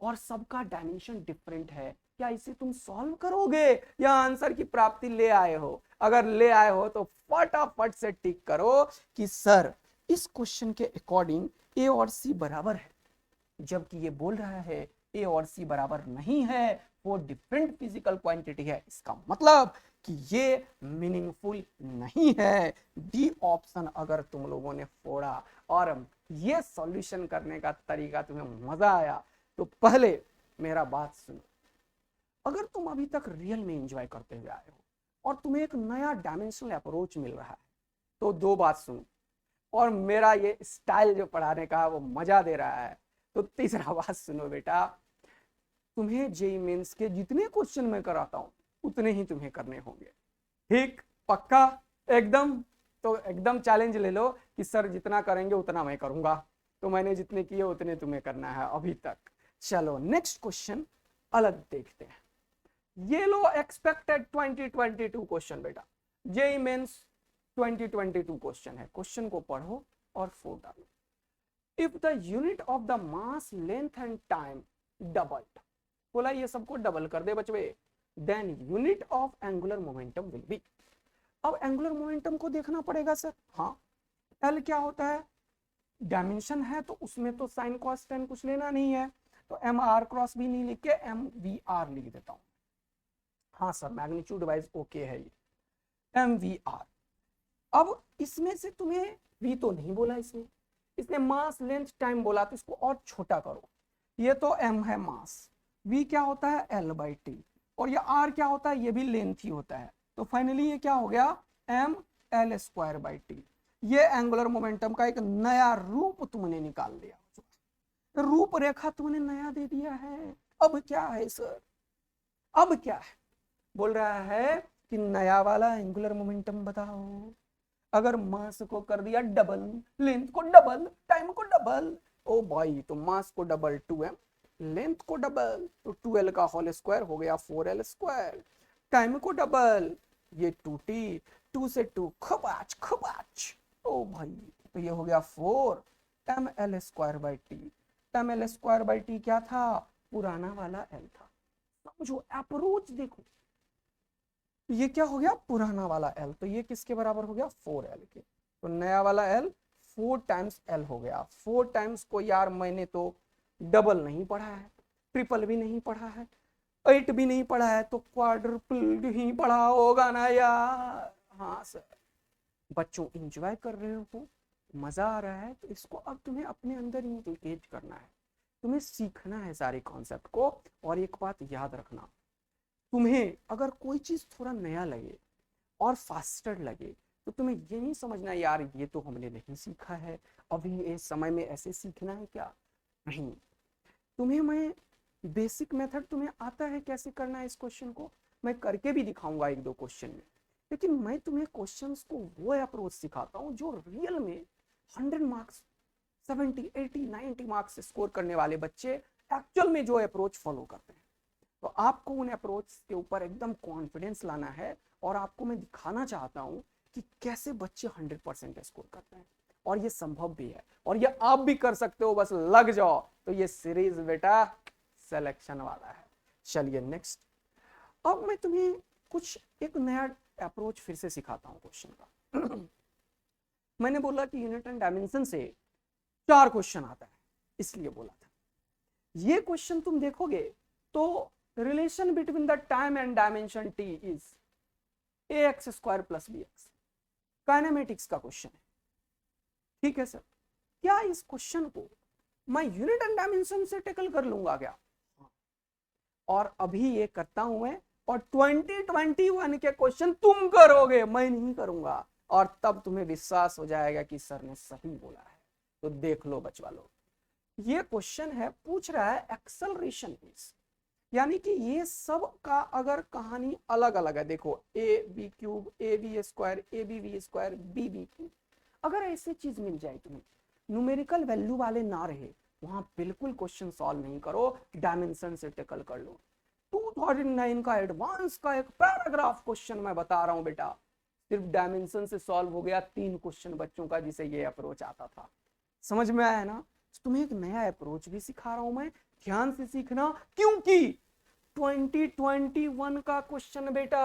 और सबका डायमेंशन डिफरेंट है। क्या इसे तुम सॉल्व करोगे या आंसर की प्राप्ति ले आए हो? अगर ले आए हो तो फटाफट से टिक करो कि सर इस क्वेश्चन के अकॉर्डिंग ए और सी बराबर है, जबकि ये बोल रहा है ए और सी बराबर नहीं है, वो डिफरेंट फिजिकल क्वांटिटी है। इसका मतलब कि ये मीनिंगफुल नहीं है। डी ऑप्शन अगर तुम लोगों ने फोड़ा और ये सॉल्यूशन करने का तरीका तुम्हें मजा आया तो पहले मेरा बात सुनो। अगर तुम अभी तक रियल में एंजॉय करते हुए आए हो और तुम्हें एक नया डायमेंशनल अप्रोच मिल रहा है तो दो बात सुनो, और मेरा ये स्टाइल जो पढ़ाने का वो मजा दे रहा है तो तीसरा बात सुनो बेटा, तुम्हें जेईई मेंस के जितने क्वेश्चन मैं कराता हूं उतने ही तुम्हें करने होंगे। ठीक, पक्का, एकदम। तो एकदम चैलेंज ले लो कि सर जितना करेंगे उतना मैं करूंगा, तो मैंने जितने किए उतने तुम्हें करना है अभी तक। चलो नेक्स्ट क्वेश्चन अलग देखते हैं। ये लो एक्सपेक्टेड 2022 क्वेश्चन बेटा, जेईई मेंस 2022 क्वेश्चन है। क्वेश्चन को पढ़ो और फोर डालो। If the unit of the mass length and time doubled, बोला ये सबको डबल कर दे बचवे, then unit of angular momentum will be. अब एंगुलर मोमेंटम को देखना पड़ेगा सर। हाँ, एल क्या होता है, डायमेंशन है तो उसमें तो साइन कॉस टेन कुछ लेना नहीं है, तो एम आर क्रॉस भी नहीं लिख के एम वी आर लिख देता हूं। हाँ सर, मैग्नीट्यूड वाइज ओके है ये एम वी आर। अब इसमें से तुम्हें वी तो नहीं बोला, इसने मास लेंथ टाइम बोला, तो इसको और छोटा करो। ये तो एम है मास, वी क्या होता है एल बाई टी, और ये आर क्या होता है, ये भी लेंथ ही होता है। तो फाइनली ये क्या हो गया M L square by T. ये एंगुलर मोमेंटम का एक नया रूप तुमने निकाल लिया, रूपरेखा तुमने नया दे दिया है। अब क्या है सर, अब क्या है, बोल रहा है कि नया वाला एंगुलर मोमेंटम बताओ। अगर मास को कर दिया डबल, लेंथ को डबल, टाइम को डबल, ओ भाई तो मास को डबल 2m, लेंथ को डबल तो 2l का होल स्क्वायर हो गया 4l स्क्वायर, टाइम को डबल ये 2t, 2 से 2 खबाच खबाच, ओ भाई तो ये हो गया 4 ml square by T. ml square by T क्या था, पुराना वाला l था। समझो अप्रोच देखो, ये क्या हो गया पुराना वाला l, तो ये किसके बराबर हो गया 4l के, तो नया वाला l 4 टाइम्स l हो गया। 4 टाइम्स को यार मैंने तो डबल नहीं पढ़ा है, ट्रिपल भी नहीं पढ़ा है, 8 भी नहीं पढ़ा है, तो क्वाड्रुपल ही पढ़ा होगा ना यार। हाँ सर, बच्चों एंजॉय कर रहे हो, मजा आ रहा है, तो इसको अब तुम्हें अपने अंदर इंटीग्रेट करना है, तुम्हें सीखना है सारे कॉन्सेप्ट को। और एक बात याद रखना, तुम्हें अगर कोई चीज थोड़ा नया लगे और फास्टर लगे तो तुम्हें ये नहीं समझना यार ये तो हमने नहीं सीखा है, अभी इस समय में ऐसे सीखना है क्या, नहीं। तुम्हें मैं बेसिक मेथड तुम्हें आता है कैसे करना है, इस क्वेश्चन को मैं करके भी दिखाऊंगा एक दो क्वेश्चन में, लेकिन मैं तुम्हें क्वेश्चंस को वो अप्रोच सिखाता हूँ जो रियल में 100 मार्क्स 70 80 90 मार्क्स स्कोर करने वाले बच्चे एक्चुअल में जो अप्रोच फॉलो करते हैं। तो आपको उन अप्रोच के ऊपर एकदम कॉन्फिडेंस लाना है, और आपको मैं दिखाना चाहता हूं कि कैसे बच्चे 100% स्कोर करते हैं, और ये संभव भी है, और ये आप भी कर सकते हो, बस लग जाओ। तो ये सीरीज बेटा सिलेक्शन वाला है। चलिए नेक्स्ट, अब मैं तुम्हें कुछ एक नया अप्रोच फिर से सिखाता हूं क्वेश्चन का। मैंने बोला कि यूनिट एंड डायमेंशन से 4 क्वेश्चन आता है, इसलिए बोला था। ये क्वेश्चन तुम देखोगे तो relation between the time and dimension t is ax square plus bx, kinematics का क्वेश्चन है। ठीक है सर, क्या इस क्वेश्चन को मैं यूनिट एंड डायमेंशन से टेकल कर लूंगा क्या, और अभी ये करता हूं मैं, और 2021 के क्वेश्चन तुम करोगे, मैं नहीं करूंगा, और तब तुम्हें विश्वास हो जाएगा कि सर ने सही बोला है। तो देख लो बचवा लोग, ये क्वेश्चन है, पूछ रहा है एक्सेलरेशन इज, यानी कि ये सब का अगर कहानी अलग अलग है, देखो A B cube, A B square, A B V square, B B cube, अगर ऐसी चीज मिल जाए तुम्हें, न्यूमेरिकल वैल्यू वाले ना रहे, वहां बिल्कुल क्वेश्चन सॉल्व नहीं करो, डायमेंशन से टेकल कर लो। 2009 का एडवांस का एक पैराग्राफ क्वेश्चन मैं बता रहा हूं बेटा, सिर्फ डायमेंशन से सॉल्व हो गया 3 क्वेश्चन बच्चों का जिसे ये अप्रोच आता था। समझ में आया ना, तुम्हें एक नया अप्रोच भी सिखा रहा हूं मैं, ध्यान से सीखना, क्योंकि 2021 का क्वेश्चन बेटा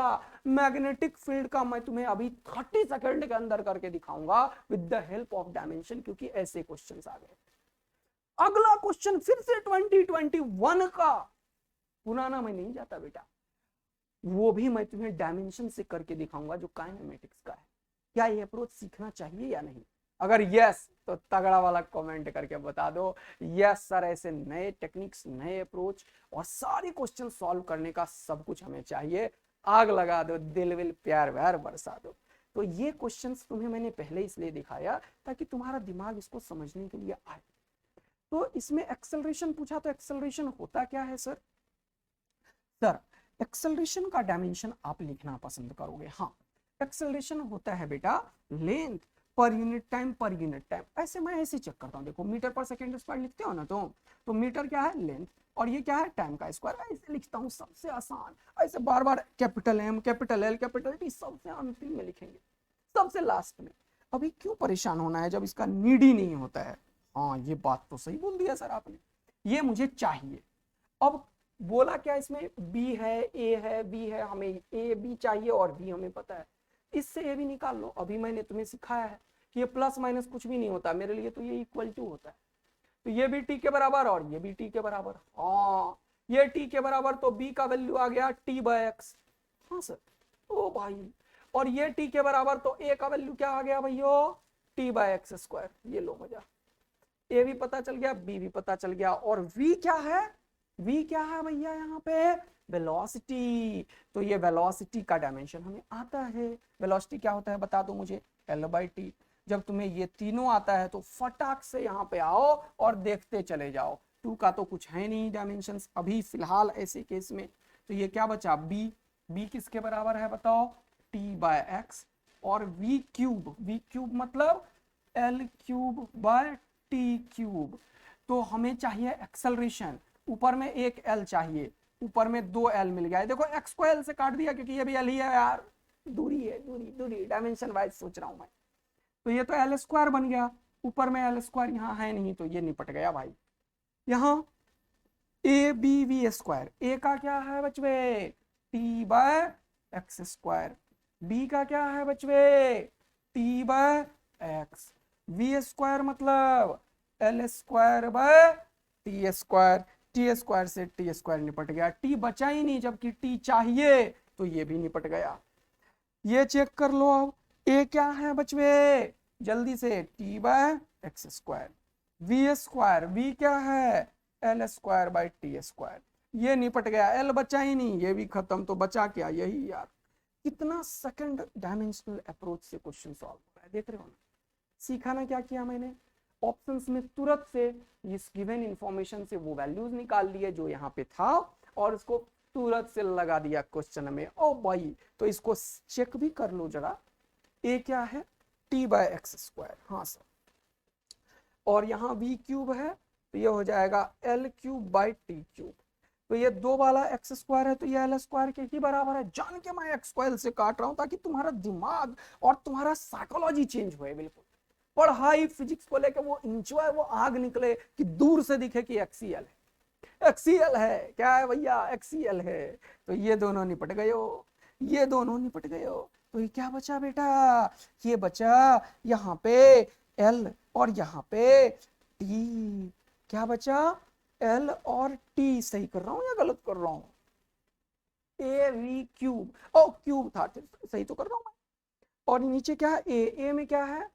मैग्नेटिक फील्ड का मैं तुम्हें अभी 30 सेकंड के अंदर करके दिखाऊंगा with the help of dimension, क्योंकि ऐसे क्वेश्चंस आ गए। अगला क्वेश्चन फिर से 2021 का, पुराना में नहीं जाता बेटा, वो भी मैं तुम्हें डायमेंशन से करके दिखाऊंगा जो काइनेमेटिक्स का है। क्या ये अप्रोच सीखना चाहिए या नहीं? अगर यस तो तगड़ा वाला कमेंट करके बता दो यस सर, ऐसे नए टेक्निक्स, नए अप्रोच और सारे क्वेश्चन सॉल्व करने का सब कुछ हमें चाहिए। आग लगा दो, दिल विल प्यार व्यार बरसा दो। तो ये क्वेश्चंस तुम्हें मैंने पहले इसलिए दिखाया ताकि तुम्हारा दिमाग इसको समझने के लिए आए। तो इसमें एक्सेलरेशन पूछा, तो एक्सेलरेशन होता क्या है सर? सर एक्सेलरेशन का डायमेंशन आप लिखना पसंद करोगे। हाँ, एक्सेलरेशन होता है बेटा length per unit time per unit time. ऐसे मैं ऐसे चेक करता हूँ, देखो मीटर पर सेकेंड स्क्वायर लिखते हो ना, तो मीटर क्या है? लेंथ, और ये क्या है? टाइम का स्क्वायर। ऐसे लिखता हूँ, सबसे आसान। ऐसे बार बार capital M, capital L, capital T सबसे अंतिम में लिखेंगे, सबसे लास्ट में। अभी क्यों परेशान होना है जब इसका नीड ही नहीं होता है? हाँ, ये बात तो सही बोल दिया सर आपने, ये मुझे चाहिए। अब बोला क्या इसमें? बी है, ए है, बी है, हमें ए बी चाहिए और बी हमें पता है। इससे ए भी निकाल लो। अभी मैंने तुम्हें सिखाया है कि ये प्लस माइनस कुछ भी नहीं होता मेरे लिए, तो ये इक्वल टू होता है। तो ये भी टी के बराबर और ये भी टी के बराबर। हाँ, ये टी के बराबर तो बी का वैल्यू आ गया टी बाय एक्स। हाँ सर, ओ भाई, और ये टी के बराबर तो ए का वैल्यू क्या आ गया भैया? T by x square. ये लो मजा, ए भी पता चल गया, बी भी पता चल गया, और वी क्या है? वी क्या है भैया यहाँ पे? वेलोसिटी। तो ये वेलोसिटी का डायमेंशन हमें आता है। वेलोसिटी क्या होता है बता दो मुझे? L by T. जब तुम्हें ये तीनों आता है तो फटाक से यहाँ पे आओ और देखते चले जाओ। टू का तो कुछ है नहीं डायमेंशन अभी फिलहाल ऐसे केस में। तो ये क्या बचा? बी। बी किसके बराबर है बताओ? T by X. और वी क्यूब, वी क्यूब मतलब L cube by T cube. तो हमें चाहिए एक्सेलरेशन, ऊपर में एक एल चाहिए, ऊपर में दो एल मिल गया। देखो एक्स को एल से काट दिया क्योंकि ये भी एल ही है यार, दूरी है, दूरी दूरी डायमेंशन वाइज सोच रहा हूं मैं। तो ये तो एल स्क्वायर बन गया, ऊपर में एल स्क्वायर यहाँ है नहीं, तो ये निपट गया भाई। यहाँ A B V square, A का क्या है बचवे? T by x square. B का क्या है बचवे? T by x. V square मतलब L square by T square. T square से टी स्क्वायर निपट गया, टी बचा ही नहीं, जबकि टी चाहिए, तो ये भी निपट गया। ये चेक कर लो अब, ए क्या है बचवे? जल्दी से T by x square. V square, V क्या है? L square by T square. ये निपट गया, एल बचा ही नहीं, ये भी खत्म, तो बचा क्या? यही यार। कितना सेकंड डायमेंशनल अप्रोच से क्वेश्चन सॉल्व हो रहा है, देख रहे हो ना? सीखा ना क्या किया मैंने? ऑप्शंस में तुरंत से इस गिवन इंफॉर्मेशन से वो वैल्यूज निकाल लिए जो यहाँ पे था, और उसको तुरंत से लगा दिया क्वेश्चन में। ओ भाई, तो इसको चेक भी कर लो जरा। ए क्या है? T by x square. हाँ सर, और यहाँ वी क्यूब है, तो ये हो जाएगा L cube by T cube. तो ये दो वाला एक्स स्क्वायर है, तो ये एल स्क्वायर के ही बराबर है। जान के मैं एक्स को एल से काट रहा हूं ताकि तुम्हारा दिमाग और तुम्हारा साइकोलॉजी चेंज हुए। बिल्कुल पढ़ाई फिजिक्स को लेकर वो इंजॉय, वो आग निकले कि दूर से दिखे कि एक्सीएल है। एक्सीएल है क्या है भैया? एक्सीएल है। तो ये दोनों निपट गए हो, ये दोनों निपट गए हो। तो ये क्या बचा बेटा? ये बचा यहाँ पे एल और यहाँ पे टी। क्या बचा? एल और टी। सही कर रहा हूं या गलत कर रहा हूं? A V cube, O cube था, सही तो कर रहा हूं मैं। और नीचे क्या है? ए में क्या है?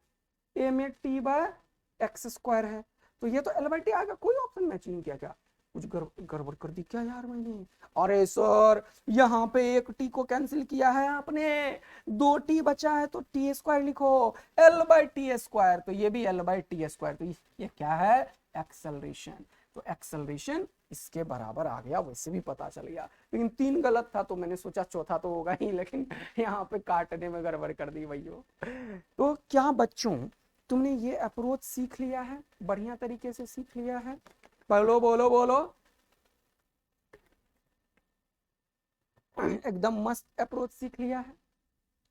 ए में टी बाय एक्स स्क्वायर है, तो ये तो एल बाई टी आएगा। कोई ऑप्शन मैच नहीं किया क्या? कुछ गड़बड़ कर दी क्या यार मैंने? अरे सर, यहाँ पे एक टी को कैंसिल किया है आपने, दो टी बचा है, तो टी स्क्वायर लिखो, एल बाई टी स्क्वायर। तो ये भी एल बाई टी स्क्वायर। तो ये क्या है? एक्सेलरेशन। तो एक्सेलरेशन इसके बराबर आ गया, वैसे भी पता चल गया, लेकिन तीन गलत था तो मैंने सोचा चौथा तो होगा ही, लेकिन यहाँ पे काटने में गड़बड़ कर दी भैया। तो क्या बच्चों, तुमने ये अप्रोच सीख लिया है? बढ़िया तरीके से सीख लिया है? बोलो बोलो बोलो। एकदम मस्त अप्रोच सीख लिया है,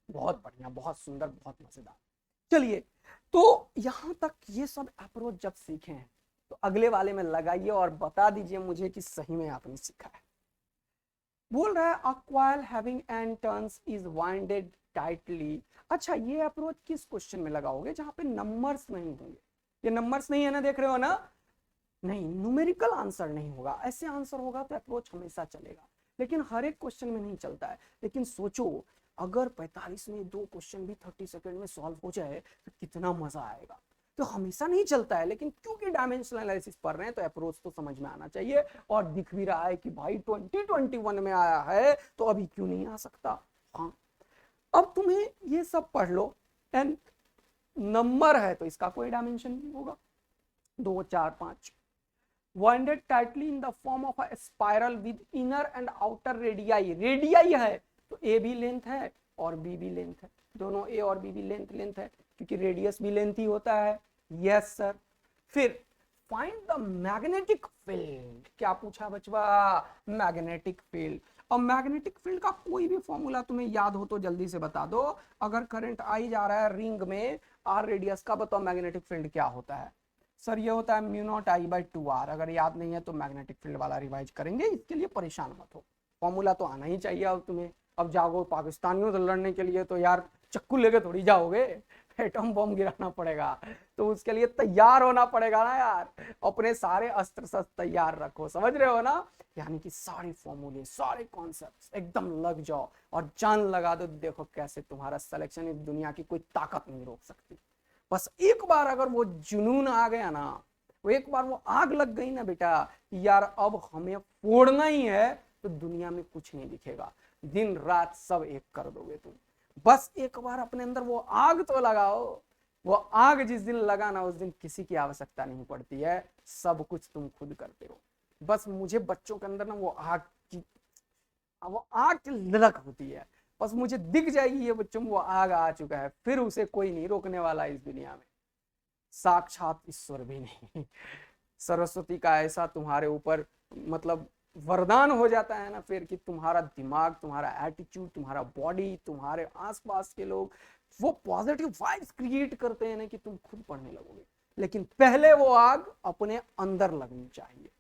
बहुत बढ़िया, बहुत सुंदर, बहुत मजेदार। चलिए, तो यहां तक ये सब अप्रोच जब सीखे हैं, तो अगले वाले में लगाइए और बता दीजिए मुझे कि सही में आपने सीखा है। बोल रहा है a coil having an turns is winded tightly. अच्छा, ये अप्रोच किस क्वेश्चन में लगाओगे जहां पे नंबर्स नहीं होंगे? ये नंबर्स नहीं है ना, देख रहे हो ना? नहीं, न्यूमेरिकल आंसर नहीं होगा। ऐसे आंसर होगा तो अप्रोच हमेशा चलेगा। लेकिन हर एक क्वेश्चन में नहीं चलता है। लेकिन सोचो अगर 45 में 2 क्वेश्चन भी 30 सेकंड में सॉल्व हो जाए तो कितना मजा आएगा। तो हमेशा नहीं चलता है, लेकिन क्योंकि डायमेंशनल एनालिसिस पढ़ रहे हैं तो अप्रोच तो समझ में आना चाहिए। और दिख भी रहा है कि भाई 2021 में आया है तो अभी क्यों नहीं आ सकता। हाँ, अब तुम्हें ये सब पढ़ लो, एंड नंबर है तो इसका कोई डायमेंशन नहीं होगा। 2 4 5 winded tightly in the form of a spiral with inner and outer radii. Radii है तो ए भी लेंथ है और बी भी लेंथ है, दोनों ए और बी भी लेंथ है, क्योंकि रेडियस भी लेंथ ही होता है। Yes sir. फिर फाइंड द मैग्नेटिक फील्ड। क्या पूछा बचवा? Magnetic field. और मैग्नेटिक फील्ड का कोई भी फॉर्मूला तुम्हें याद हो तो जल्दी से बता दो। अगर करंट आई जा रहा है रिंग में आर रेडियस का, बताओ मैग्नेटिक फील्ड क्या होता है? सर ये होता है mu not I by 2r। अगर याद नहीं है तो मैग्नेटिक फील्ड वाला रिवाइज करेंगे, इसके लिए परेशान मत हो, फॉर्मूला तो आना ही चाहिए। अब तुम्हें अब जाओगे पाकिस्तानियों से लड़ने के लिए तो यार चक्कू लेके थोड़ी जाओगे, एटम बम गिराना पड़ेगा, तो उसके लिए तैयार होना पड़ेगा ना यार। अपने सारे अस्त्र शस्त्र तैयार रखो, समझ रहे हो ना? यानी कि सारे फॉर्मूले सारे कॉन्सेप्ट्स एकदम लग जाओ और जान लगा दो, देखो कैसे तुम्हारा सिलेक्शन इस दुनिया की कोई ताकत नहीं रोक सकती। बस एक बार अगर वो जुनून आ गया ना, वो एक बार वो आग लग गई ना बेटा कि यार अब हमें फोड़ना ही है, तो दुनिया में कुछ नहीं दिखेगा, दिन रात सब एक कर दोगे तुम। बस एक बार अपने अंदर वो आग तो लगाओ। वो आग जिस दिन लगा ना उस दिन किसी की आवश्यकता नहीं पड़ती है, सब कुछ तुम खुद करते हो। बस मुझे बच्चों के अंदर ना वो आग की ललक होती है, बस मुझे दिख जाएगी ये बच्चों में वो आग आ चुका है, फिर उसे कोई नहीं रोकने वाला इस दुनिया में, साक्षात ईश्वर भी नहीं। सरस्वती का ऐसा तुम्हारे ऊपर मतलब वरदान हो जाता है ना फिर, कि तुम्हारा दिमाग, तुम्हारा एटीट्यूड, तुम्हारा बॉडी, तुम्हारे आसपास के लोग वो पॉजिटिव वाइब्स क्रिएट करते हैं ना कि तुम खुद पढ़ने लगोगे। लेकिन पहले वो आग अपने अंदर लगनी चाहिए।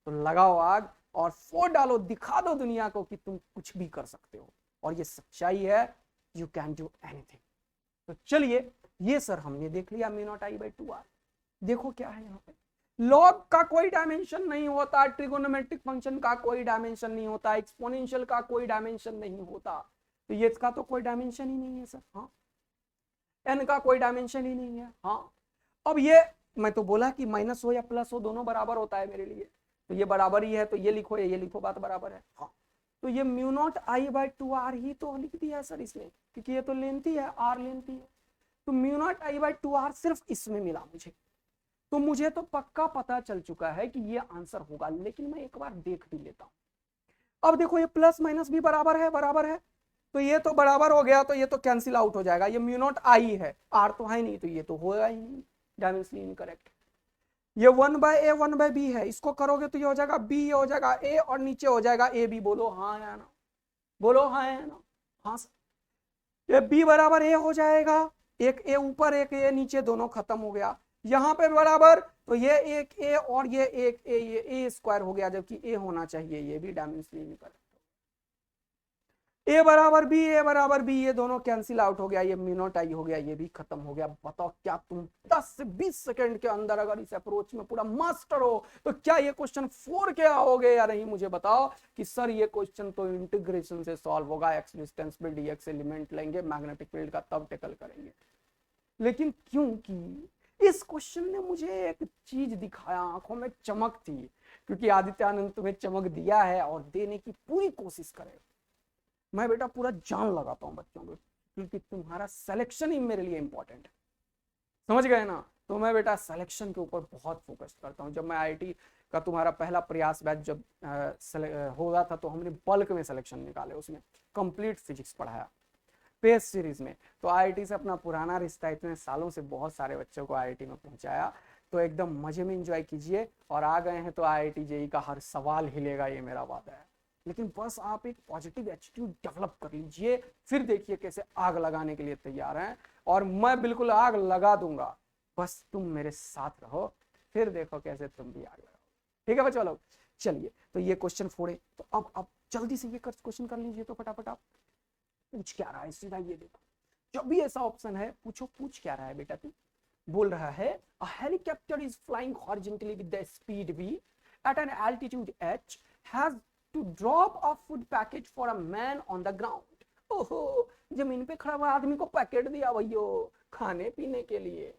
तो लगाओ आग और फोड़ डालो, दिखा दो दुनिया को कि तुम कुछ भी कर सकते हो, और ये सच्चाई है, यू कैन डू एनीथिंग। तो चलिए, ये सर हमने देख लिया mu not I by 2r। देखो क्या है यहाँ पे, लॉग का कोई डायमेंशन नहीं होता, ट्रिगोनोमेट्रिक फंक्शन का कोई डायमेंशन नहीं होता, एक्सपोनेंशियल का कोई डायमेंशन नहीं होता, तो ये इसका तो कोई डायमेंशन ही नहीं है सर। हाँ, एन का कोई डायमेंशन ही नहीं है। हाँ, अब ये मैं तो बोला कि माइनस हो या प्लस हो दोनों बराबर होता है मेरे लिए, तो ये बराबर ही है, तो ये लिखो या ये लिखो, बात बराबर है। हाँ, तो ये mu not I by 2r ही तो लिख दिया सर इसमें, क्योंकि ये तो लेंथी है, r लेंथी है, तो mu not I by 2r सिर्फ इसमें मिला मुझे। तो मुझे तो पक्का पता चल चुका है कि ये आंसर होगा, लेकिन मैं एक बार देख भी लेता हूं। अब देखो ये प्लस माइनस भी बराबर है, तो ये तो बराबर हो गया, तो ये तो कैंसिल आउट हो जाएगा, ये म्यू नॉट आई है, आर तो है नहीं, तो ये तो होगा ही नहीं, डायमेंशनली इनकरेक्ट। ये 1/a 1/b है, इसको करोगे तो ये हो जाएगा b, ये हो जाएगा a और नीचे हो जाएगा ए बी। बोलो हाँ या ना, बोलो हाँ या ना। हाँ सर, ये b बराबर a हो जाएगा, एक a ऊपर एक a नीचे, दोनों खत्म हो गया। यहाँ पे बराबर, तो ये एक a और ये एक a, ये a स्क्वायर हो गया, जबकि a होना चाहिए, ये भी डायमेंशनली इनकरेक्ट। a बराबर b, ये दोनों कैंसिल आउट हो गया, ये म्यू नॉट आई हो गया, ये भी खत्म हो गया। बताओ क्या तुम 10 से 20 सेकंड के अंदर अगर इस अप्रोच में पूरा मास्टर हो तो क्या ये क्वेश्चन 4 के आओगे या नहीं? मुझे बताओ कि सर ये क्वेश्चन तो इंटीग्रेशन से सॉल्व होगा, एक्स डिस्टेंस पे dx एलिमेंट लेंगे, मैग्नेटिक फील्ड का तब टेकल करेंगे। लेकिन क्योंकि इस क्वेश्चन ने मुझे एक चीज दिखाया, आंखों में चमक थी, क्योंकि आदित्य आनंद तुम्हें चमक दिया है और देने की पूरी कोशिश करे। मैं बेटा पूरा जान लगाता हूँ बच्चों को, क्योंकि तुम्हारा सिलेक्शन ही मेरे लिए इंपॉर्टेंट है, समझ गए ना? तो मैं बेटा सिलेक्शन के ऊपर बहुत फोकस करता हूँ। जब मैं आईआईटी का तुम्हारा पहला प्रयास बैच जब हो रहा था, तो हमने बल्क में सिलेक्शन निकाले, उसमें कंप्लीट फिजिक्स पढ़ाया पेज सीरीज में। तो आईआईटी से अपना पुराना रिश्ता, इतने सालों से बहुत सारे बच्चों को आईआईटी में पहुंचाया, तो एकदम मजे में एंजॉय कीजिए। और आ गए हैं तो आईआईटी जेईई का हर सवाल हिलेगा, ये मेरा वादा है। लेकिन बस आप एक पॉजिटिव एटीट्यूड डेवलप कर लीजिए, फिर देखिए कैसे आग लगाने के लिए तैयार हैं, और मैं बिल्कुल आग लगा दूंगा, बस तुम मेरे साथ रहो, फिर देखो कैसे तुम भी आग लगाओ। ठीक है बच्चों लोग, चलिए तो ये क्वेश्चन फोड़े, तो अब जल्दी से ये क्वेश्चन कर लीजिए, तो फटाफट आप पूछ क्या रहा है सीधा ये देखो। जब भी ऐसा ऑप्शन है पूछो, पूछ क्या रहा है बेटा तू? बोल रहा है a helicopter is flying horizontally with the speed v at an altitude h has to drop a food packet for a man on the ground. ओहो, जमीन पे खड़ा हुआ आदमी को पैकेट दिया भैया खाने पीने के लिए।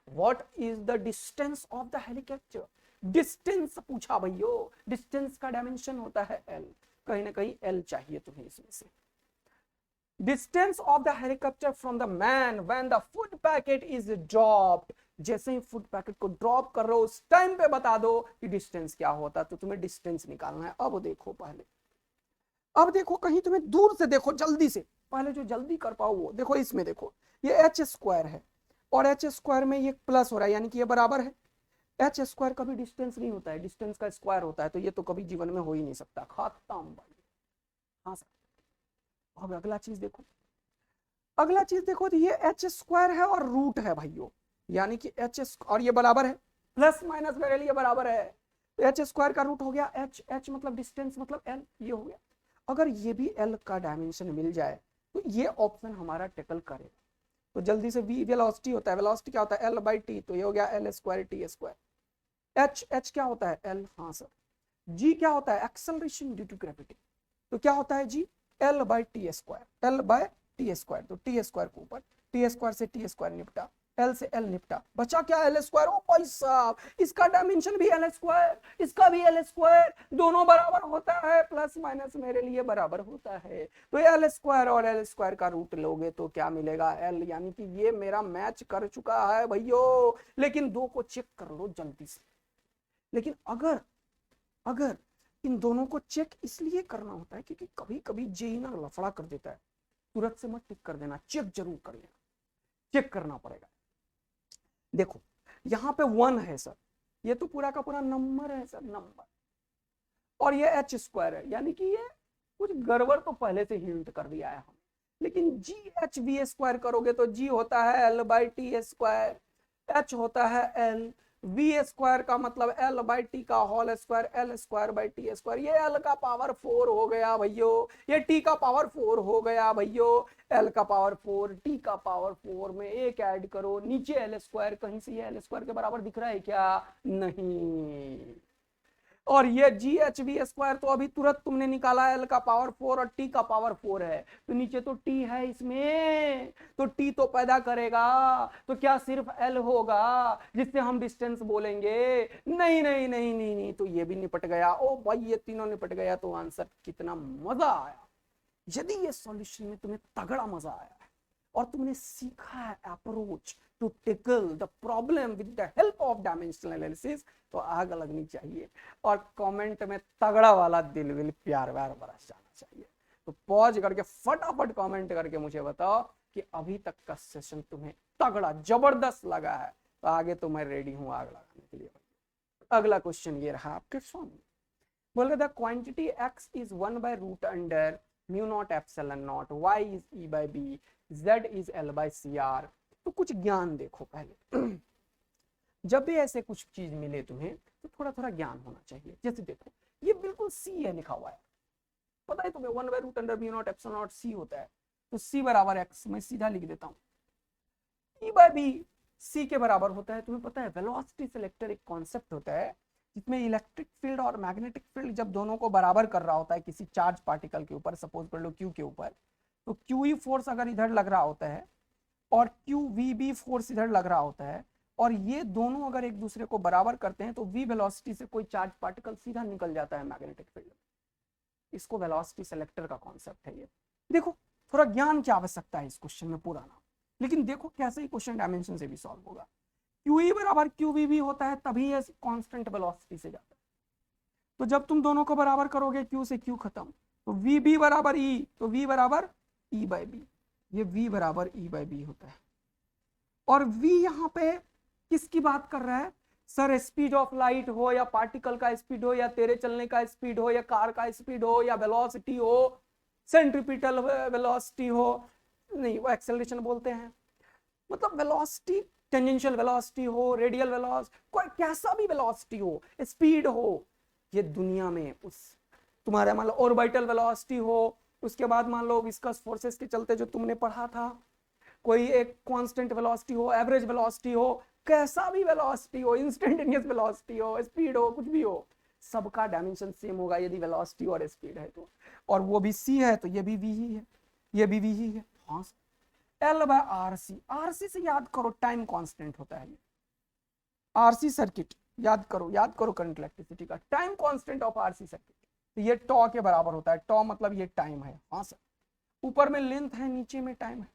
What is the distance of the helicopter? Distance पूछा भैया, डिस्टेंस का डायमेंशन होता है एल, कहीं ना कहीं एल चाहिए तुम्हें इसमें से। Distance of the helicopter from the man when the food packet is dropped. जैसे ही फूड पैकेट को ड्रॉप कर रहे हो उस टाइम पे बता दो कि डिस्टेंस क्या होता है, तो तुम्हें डिस्टेंस निकालना है। अब देखो पहले, अब देखो कहीं तुम्हें दूर से देखो जल्दी से, पहले जो जल्दी कर पाओ वो देखो। इसमें देखो ये एच स्क्वायर है और एच स्क्वायर में ये प्लस हो रहा है, यानी कि ये बराबर है। एच स्क्वायर कभी डिस्टेंस नहीं होता है, डिस्टेंस का स्क्वायर होता है, तो ये तो कभी जीवन में हो ही नहीं सकता। खत्म भाई। हाँ सर। अब अगला चीज देखो, अगला चीज देखो, तो ये एच स्क्वायर है और रूट है भाइयों, यानी कि एच और ये बराबर है, प्लस माइनस मेरे लिए बराबर है। तो एच स्क्वायर का रूट हो गया एच, एच मतलब डिस्टेंस मतलब एल, ये हो गया। अगर ये भी एल का डायमेंशन मिल जाए तो ये ऑप्शन हमारा टेकल करेगा। तो जल्दी से वी वेलोसिटी होता है, वेलोसिटी क्या होता है एल बाई टी, तो ये हो गया L square T square. H, H क्या होता है एल, हाँ सर। जी क्या होता है एक्सेलरेशन ड्यू टू ग्रेविटी, तो क्या होता है G L by T square, L by T square. तो टी स्क्वायर को ऊपर, टी स्क्वायर से टी स्क्वायर निपटा, एल से एल निपटा, बचा क्या एल स्क्वायर। ओ भाई साहब, इसका डायमेंशन भी एल स्क्वायर, इसका भी एल स्क्वायर, दोनों बराबर होता है, प्लस माइनस मेरे लिए बराबर होता है। तो एल स्क्वायर और एल स्क्वायर का रूट लोगे तो क्या मिलेगा एल, यानी कि ये मेरा मैच कर चुका है भैयो। लेकिन दो को चेक कर लो जल्दी से। लेकिन अगर अगर इन दोनों को चेक इसलिए करना होता है क्योंकि कभी कभी जेई ना लफड़ा कर देता है, तुरंत से मत टिक कर देना, चेक जरूर कर लेना, चेक करना पड़ेगा। देखो यहां पे 1 है सर, ये तो पूरा का पूरा नंबर है सर, नंबर। और ये एच स्क्वायर है, यानी कि ये कुछ गड़बड़ तो पहले से हिंट कर दिया है हम। लेकिन जी एच वी स्क्वायर करोगे तो जी होता है L by T square, H होता है एल, वी स्क्वायर का मतलब एल बाई टी का whole square, L square by T square. ये एल का पावर 4 हो गया भैयो, ये टी का पावर 4 हो गया भैयो। एल का पावर 4, टी का पावर 4 में एक ऐड करो, नीचे एल स्क्वायर, कहीं से ये एल स्क्वायर के बराबर दिख रहा है क्या, नहीं। और ये जी एच वी स्क्वायर तो अभी तुरंत तुमने निकाला, एल का पावर 4 और टी का पावर 4 है, तो नीचे तो टी है इसमें, तो टी तो पैदा करेगा, तो क्या सिर्फ एल होगा जिससे हम डिस्टेंस बोलेंगे, नहीं नहीं नहीं नहीं नहीं, तो ये भी निपट गया। ओ भाई ये तीनों निपट गया, तो आंसर कितना मजा आया। यदि ये सॉल्यूशन में तुम्हें तगड़ा मजा आया है और तुमने सीखा है approach to tackle the problem with the help of dimensional analysis, तो आग लगनी चाहिए और कमेंट में तगड़ा वाला दिल विल प्यार व्यार बरस जाना चाहिए। तो पॉज करके फटाफट कमेंट करके मुझे बताओ कि अभी तक का सेशन तुम्हें तगड़ा जबरदस्त लगा है, तो आगे तो मैं रेडी हूं आग लगाने के लिए। अगला क्वेश्चन ये रहा आपके सामने, बोल रहे the quantity x is 1 by root under mu naught epsilon naught, y is e by b, z is l by cr। तो कुछ ज्ञान देखो पहले। जब भी ऐसे कुछ चीज मिले तुम्हें तो थोड़ा थोड़ा ज्ञान होना चाहिए। जैसे देखो ये बिल्कुल c है लिखा हुआ है, पता है तुम्हें 1 by root under mu naught epsilon naught c होता है, तो c बराबर x, मैं सीधा लिख देता हूं, e बाय b c के बराबर होता है। तुम्हें पता है वेलोसिटी सिलेक्टर एक कॉन्सेप्ट होता है जिसमें इलेक्ट्रिक फील्ड और मैग्नेटिक फील्ड जब दोनों को बराबर कर रहा होता है किसी चार्ज पार्टिकल के ऊपर, सपोज कर लो क्यू के ऊपर, तो क्यू ई फोर्स अगर इधर लग रहा होता है और क्यू वी बी फोर्स इधर लग रहा होता है, और ये दोनों अगर एक दूसरे को बराबर करते हैं तो वी वेलोसिटी से कोई चार्ज पार्टिकल सीधा निकल जाता है मैग्नेटिक फील्ड में। इसको वेलोसिटी सेलेक्टर का कॉन्सेप्ट है ये। देखो थोड़ा ज्ञान की आवश्यकता है इस क्वेश्चन में पुराना, लेकिन देखो कैसे ही क्वेश्चन डायमेंशन से भी सॉल्व होगा। QE बराबर QVB होता है तभी ये कांस्टेंट वेलोसिटी से जाता है, तो जब तुम दोनों को बराबर करोगे Q से Q खत्म, तो VB बराबर E, तो V बराबर E बाई बी, ये V बराबर E बाई बी होता है। और V यहाँ पे किसकी बात कर रहा है सर, स्पीड ऑफ लाइट हो या पार्टिकल का स्पीड हो या तेरे चलने का स्पीड हो या कार का स्पीड हो या वेलोसिटी हो, सेंट्रीपिटल वेलोसिटी हो, नहीं वो एक्सेलरेशन बोलते हैं, मतलब वेलोसिटी, टेंजेंशियल वेलोसिटी हो, रेडियल वेलोसिटी, कोई कैसा भी वेलोसिटी हो, स्पीड हो, ये दुनिया में उस तुम्हारे मान लो ऑर्बिटल वेलोसिटी हो, उसके बाद मान लो विस्कस फोर्सेस के चलते जो तुमने पढ़ा था, कोई एक कांस्टेंट वेलोसिटी हो, एवरेज वेलोसिटी हो, कैसा भी वेलोसिटी हो, इंस्टेंटेनियस वेलोसिटी हो, स्पीड हो, कुछ भी हो, सबका डायमेंशन सेम होगा यदि वेलोसिटी और स्पीड है तो, और वो भी c है तो ये भी v ही है, ये भी v ही है। हाँ L बाय RC, RC से याद करो टाइम कांस्टेंट होता है ये, RC सर्किट याद करो करंट इलेक्ट्रिसिटी का time constant of RC circuit, तो ये टॉ के बराबर होता है, टॉ मतलब ये टाइम है। हाँ सर, ऊपर में लेंथ है नीचे में टाइम है,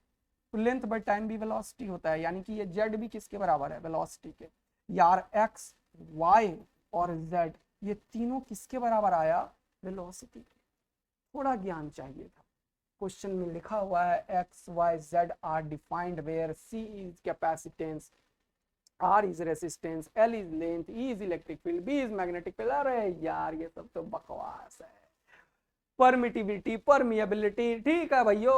तो लेंथ बाय टाइम भी वेलोसिटी होता है, यानी कि ये z भी किसके बराबर है, वेलोसिटी के। यार x y और z ये तीनों किसके बराबर आया, वेलोसिटी के। थोड़ा ज्ञान चाहिए था। क्वेश्चन में लिखा हुआ है x y z are defined where c is capacitance, R is resistance, L is length, E is electric field, B is magnetic field। अरे यार ये सब तो बकवास है। परमिटिविटी, परमिएबिलिटी, ठीक है भैया,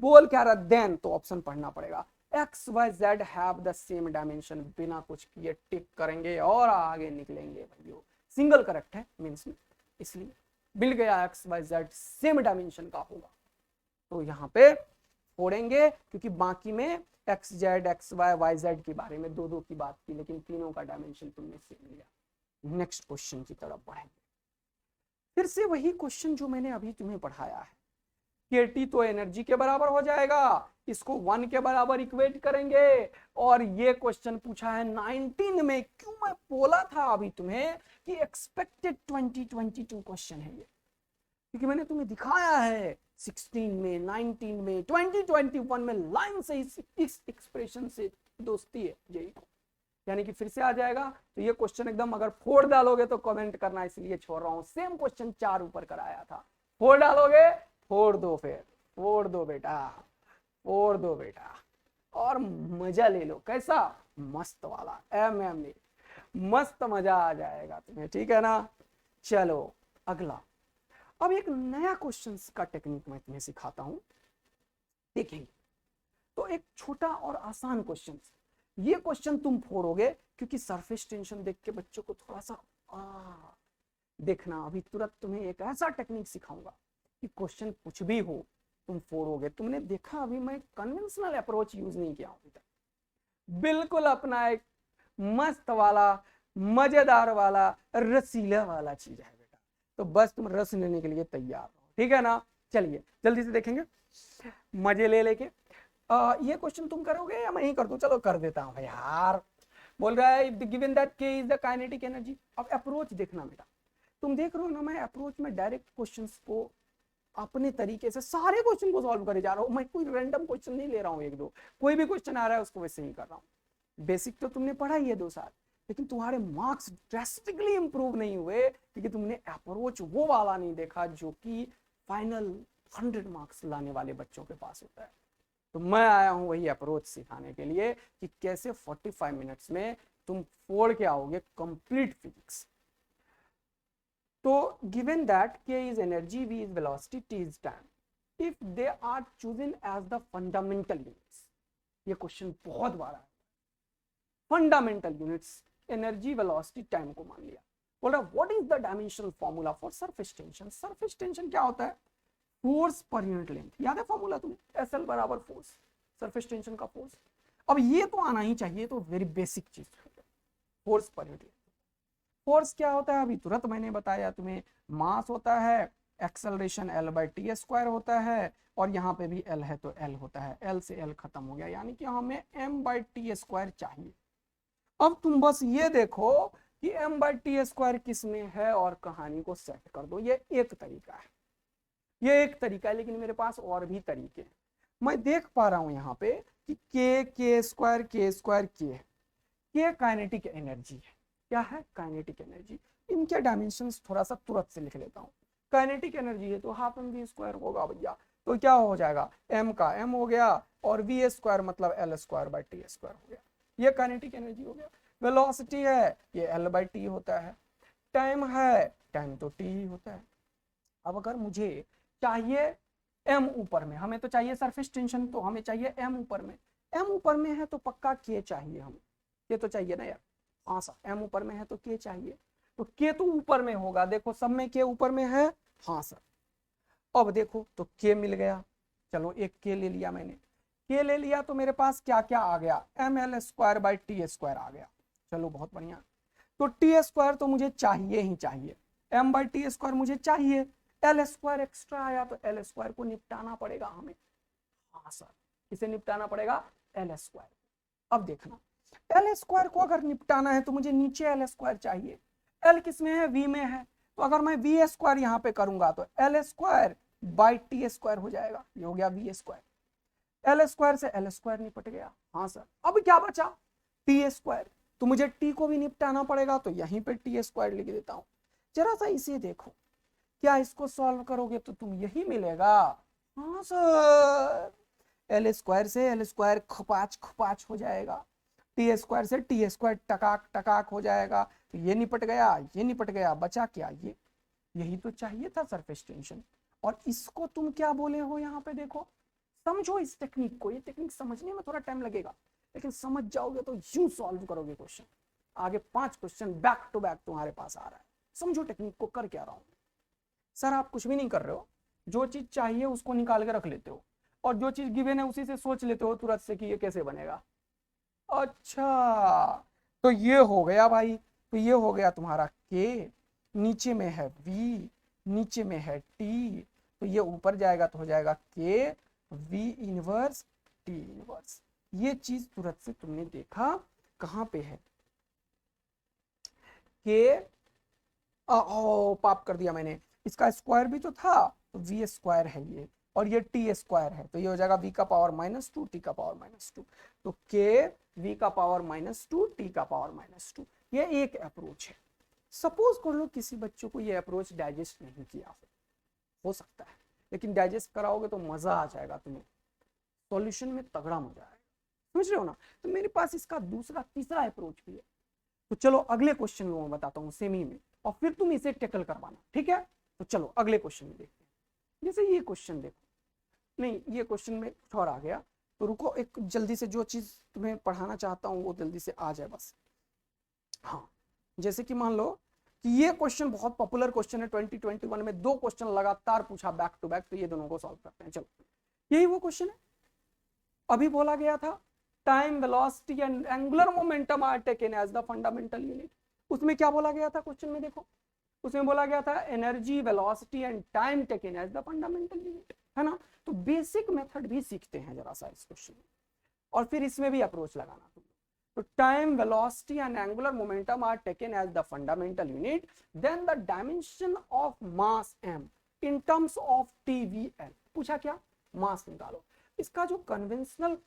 बोल क्या रहा देन, तो ऑप्शन पढ़ना पड़ेगा। X Y Z have the same dimension, बिना कुछ किए टिक करेंगे और आगे निकलेंगे भैया। सिंगल करेक्ट है मीन्स में, इसलिए मिल गया X Y Z same dimension का होगा। तो यहाँ पे फोड़ेंगे क्योंकि बाकी में X Z X Y Y Z के बारे में दो दो की बात की, लेकिन तीनों का डायमेंशन तुमने सेम लिया। नेक्स्ट क्वेश्चन की तरफ बढ़ेंगे। फिर से वही क्वेश्चन जो मैंने अभी तुम्हें पढ़ाया है, KT तो एनर्जी के बराबर हो जाएगा, इसको 1 के बराबर इक्वेट करेंगे। और ये क्वेश्चन पूछा है 19 में, क्यों मैं बोला था अभी तुम्हें कि एक्सपेक्टेड 2022 क्वेश्चन है ये, क्योंकि मैंने तुम्हें दिखाया है 16 में, 19 में, 2021 में लाइन से इस एक्सप्रेशन से दोस्ती है यही, यानी कि फिर से आ जाएगा। तो ये क्वेश्चन एकदम अगर फोड़ डालोगे तो कमेंट करना, इसलिए छोड़ रहा हूं। सेम क्वेश्चन 4 ऊपर कराया था, फोड़ डालोगे, फोड़ दो, फिर फोड़ दो बेटा, फोड़ दो बेटा, और मजा ले लो। कैसा, मस्त वाला एम मस्त मजा आ जाएगा तुम्हें, ठीक है ना। चलो अगला, अब एक नया क्वेश्चन का टेक्निक मैं तुम्हें सिखाता हूं, देखेंगे। तो एक छोटा और आसान क्वेश्चन, ये क्वेश्चन तुम फोड़ोगे क्योंकि सरफेस टेंशन देख के बच्चों को थोड़ा सा देखना। अभी तुरंत तुम्हें एक ऐसा टेक्निक सिखाऊंगा कि क्वेश्चन कुछ भी हो तुम फोड़ोगे। तुमने देखा अभी मैं कन्वेंशनल अप्रोच यूज नहीं किया अभी तक, बिल्कुल अपना एक मस्त वाला, मजेदार वाला, रसीला वाला चीज है बेटा। तो बस तुम रस लेने के लिए तैयार हो, ठीक है ना। चलिए जल्दी से देखेंगे, मजे ले लेके। ये क्वेश्चन तुम करोगे या मैं ही कर दूं, चलो कर देता हूं यार। बोल रहा है given that k is the kinetic energy. अब अप्रोच देखना बेटा, तुम देख रहे हो ना, मैं अप्रोच में डायरेक्ट क्वेश्चंस को अपने तरीके से सारे क्वेश्चन को सॉल्व करे जा रहा हूं। मैं कोई रैंडम क्वेश्चन नहीं ले रहा हूं, एक दो, कोई भी क्वेश्चन आ रहा है उसको वैसे ही कर रहा हूं। बेसिक तो तुमने पढ़ा ही है 2 साल, लेकिन तुम्हारे मार्क्स ड्रास्टिकली इंप्रूव नहीं हुए क्योंकि तुमने अप्रोच वो वाला नहीं देखा जो कि फाइनल 100 मार्क्स लाने वाले बच्चों के पास होता है। तो मैं आया हूं वही अप्रोच सिखाने के लिए कि कैसे 45 मिनट्स में तुम फोड़ के आओगे कंप्लीट फिजिक्स। तो given that k is energy, v is velocity, t is time, if they are chosen as the fundamental units, ये क्वेश्चन बहुत बार है। Fundamental units energy, velocity, time को मान लिया। बोल रहा what is the dimensional formula for surface tension. Surface tension क्या होता है, फोर्स पर यूनिट लेंथ, याद है फॉर्मूला तुम्हें, SL बराबर फोर्स, सरफेस टेंशन का फोर्स। अब ये तो आना ही चाहिए, तो वेरी बेसिक चीज, force per unit length. Force क्या होता है अभी तुरंत मैंने बताया तुम्हें, मास होता है, एक्सेलरेशन L/T² होता है, और यहाँ पे भी L है तो L होता है, L से L खत्म हो गया, यानी कि हमें M/T² चाहिए। अब तुम बस ये देखो कि M/T² किस में है और कहानी को सेट कर दो। ये एक तरीका है, ये एक तरीका है, लेकिन मेरे पास और भी तरीके हैं। मैं देख पा रहा हूं यहाँ पे कि K काइनेटिक एनर्जी है। क्या है, काइनेटिक एनर्जी। इनके डायमेंशंस थोड़ा सा तुरंत से लिख लेता हूँ। काइनेटिक एनर्जी है तो हाफ mv² होगा भैया, तो क्या हो जाएगा, m का m हो गया और v² मतलब L²/T² हो गया, ये काइनेटिक एनर्जी हो गया। वेलोसिटी है, ये L/T होता है। टाइम है, टाइम तो t ही होता है। अब अगर मुझे चाहिए m ऊपर में, हमें तो चाहिए सरफेस टेंशन, तो हमें चाहिए m ऊपर में। m ऊपर में है तो पक्का k चाहिए हमें, k तो चाहिए ना यार। हाँ सर, m ऊपर में है तो k चाहिए, तो k तो ऊपर में होगा। देखो सब में k ऊपर में है, हाँ सर। अब देखो तो k मिल गया, चलो एक k ले लिया मैंने, k ले लिया तो मेरे पास क्या क्या आ गया, mL²/T² आ गया। चलो बहुत बढ़िया, तो T² तो मुझे चाहिए ही चाहिए, m बाई टी स्क्वायर मुझे चाहिए, एल स्क्वायर एक्स्ट्रा आया तो एल स्क्वायर को निपटाना पड़ेगा हमें। हाँ सर, इसे निपटाना पड़ेगा एल स्क्वायर। अब देखना, एल स्क्वायर को अगर निपटाना है तो मुझे नीचे एल स्क्वायर चाहिए। एल किस में है, वी में है, तो अगर मैं वी स्क्वायर यहाँ पे करूंगा तो L square by T square हो जाएगा, ये हो गया वी स्क्वायर। एल स्क्वायर से एल स्क्वायर निपट गया। हाँ सर, अब क्या बचा, टी स्क्वायर, तो मुझे टी को भी निपटाना पड़ेगा, तो यहीं पे टी स्क्वायर लिख देता हूं। जरा सा इसे देखो, क्या इसको सॉल्व करोगे तो तुम यही मिलेगा। हाँ सर, एल स्क्वायर से एल स्क्वायर खपाच खपाच हो जाएगा, टी स्क्वायर से टी स्क्वायर टकाक टकाक हो जाएगा, तो ये निपट गया, ये निपट गया, बचा क्या, ये। यही तो चाहिए था सरफेस टेंशन। और इसको तुम क्या बोले हो यहाँ पे देखो, समझो इस टेक्निक को। ये टेक्निक समझने में थोड़ा टाइम लगेगा, लेकिन समझ जाओगे तो यूं सॉल्व करोगे क्वेश्चन। आगे 5 क्वेश्चन बैक टू बैक तुम्हारे पास आ रहा है। समझो टेक्निक को, कर क्या रहा हूं सर। आप कुछ भी नहीं कर रहे हो, जो चीज चाहिए उसको निकाल के रख लेते हो, और जो चीज गिवन है उसी से सोच लेते हो तुरंत से कि ये कैसे बनेगा। अच्छा, तो ये हो गया भाई, तो ये हो गया तुम्हारा के, नीचे में है वी, नीचे में है टी, तो ये ऊपर जाएगा तो हो जाएगा के वी इनवर्स टी इनवर्स। ये चीज तुरंत से तुमने देखा कहां पे है, के पाप कर दिया मैंने, इसका स्क्वायर भी तो था, तो वी स्क्वायर है ये, और ये टी स्क्वायर है, तो ये हो जाएगा वी का पावर -2 टी का पावर -2, तो के वी का पावर -2 टी का पावर -2। ये एक अप्रोच है। सपोज कर लो किसी बच्चों को ये अप्रोच डाइजेस्ट नहीं किया हो सकता है, लेकिन डाइजेस्ट कराओगे तो मजा आ जाएगा तुम्हें, सॉल्यूशन में तगड़ा मजा आएगा। समझ रहे हो ना। तो मेरे पास इसका दूसरा तीसरा अप्रोच भी है। तो चलो अगले क्वेश्चन में मैं बताता हूँ सेमी में, और फिर तुम इसे टैकल करवाना, ठीक है। तो चलो अगले क्वेश्चन में देखते हैं। जैसे ये क्वेश्चन देखो, नहीं ये क्वेश्चन में कुछ और आ गया, तो रुको, एक जल्दी से जो चीज तुम्हें पढ़ाना चाहता हूँ वो जल्दी से आ जाए बस। हाँ, जैसे कि मान लो कि ये क्वेश्चन बहुत पॉपुलर क्वेश्चन है, 2021 में 2 क्वेश्चन लगातार पूछा बैक टू बैक, तो ये दोनों को सॉल्व करते हैं। चलो, यही वो क्वेश्चन है, अभी बोला गया था time velocity and angular momentum are taken as the fundamental unit. उसमें क्या बोला गया था क्वेश्चन में देखो, उसमें बोला गया था energy velocity and time taken as the fundamental unit, है ना। तो बेसिक मेथड भी सीखते हैं जरा सा इस क्वेश्चन में, और फिर इसमें भी अप्रोच लगाना तुम। तो time velocity and angular momentum are taken as the fundamental unit, then the dimension of mass m in terms of TVL। पूछा क्या, मास निकालो। इसका जो कन्वेंशनल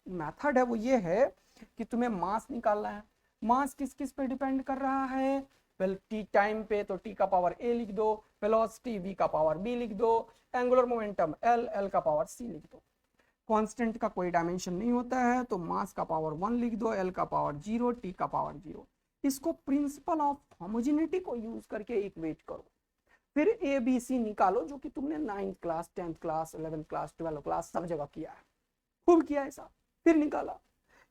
मेथड है वो ये है कि तुम्हें मास निकालना है। मास किस किस पे डिपेंड कर रहा है, वेल टी टाइम पे, तो टी का पावर a लिख दो, वेलोसिटी v का पावर b लिख दो, एंगुलर मोमेंटम l का पावर c लिख दो। कांस्टेंट का कोई डायमेंशन नहीं होता है, तो मास का पावर 1 लिख दो, l का पावर 0, t का पावर 0। इसको प्रिंसिपल ऑफ होमोजेनिटी को यूज करके इक्वेट करो, फिर a b c निकालो, जो कि तुमने 9th class 10th class 11th class 12th class सब जगह किया है, खूब किया ऐसा, फिर निकाला।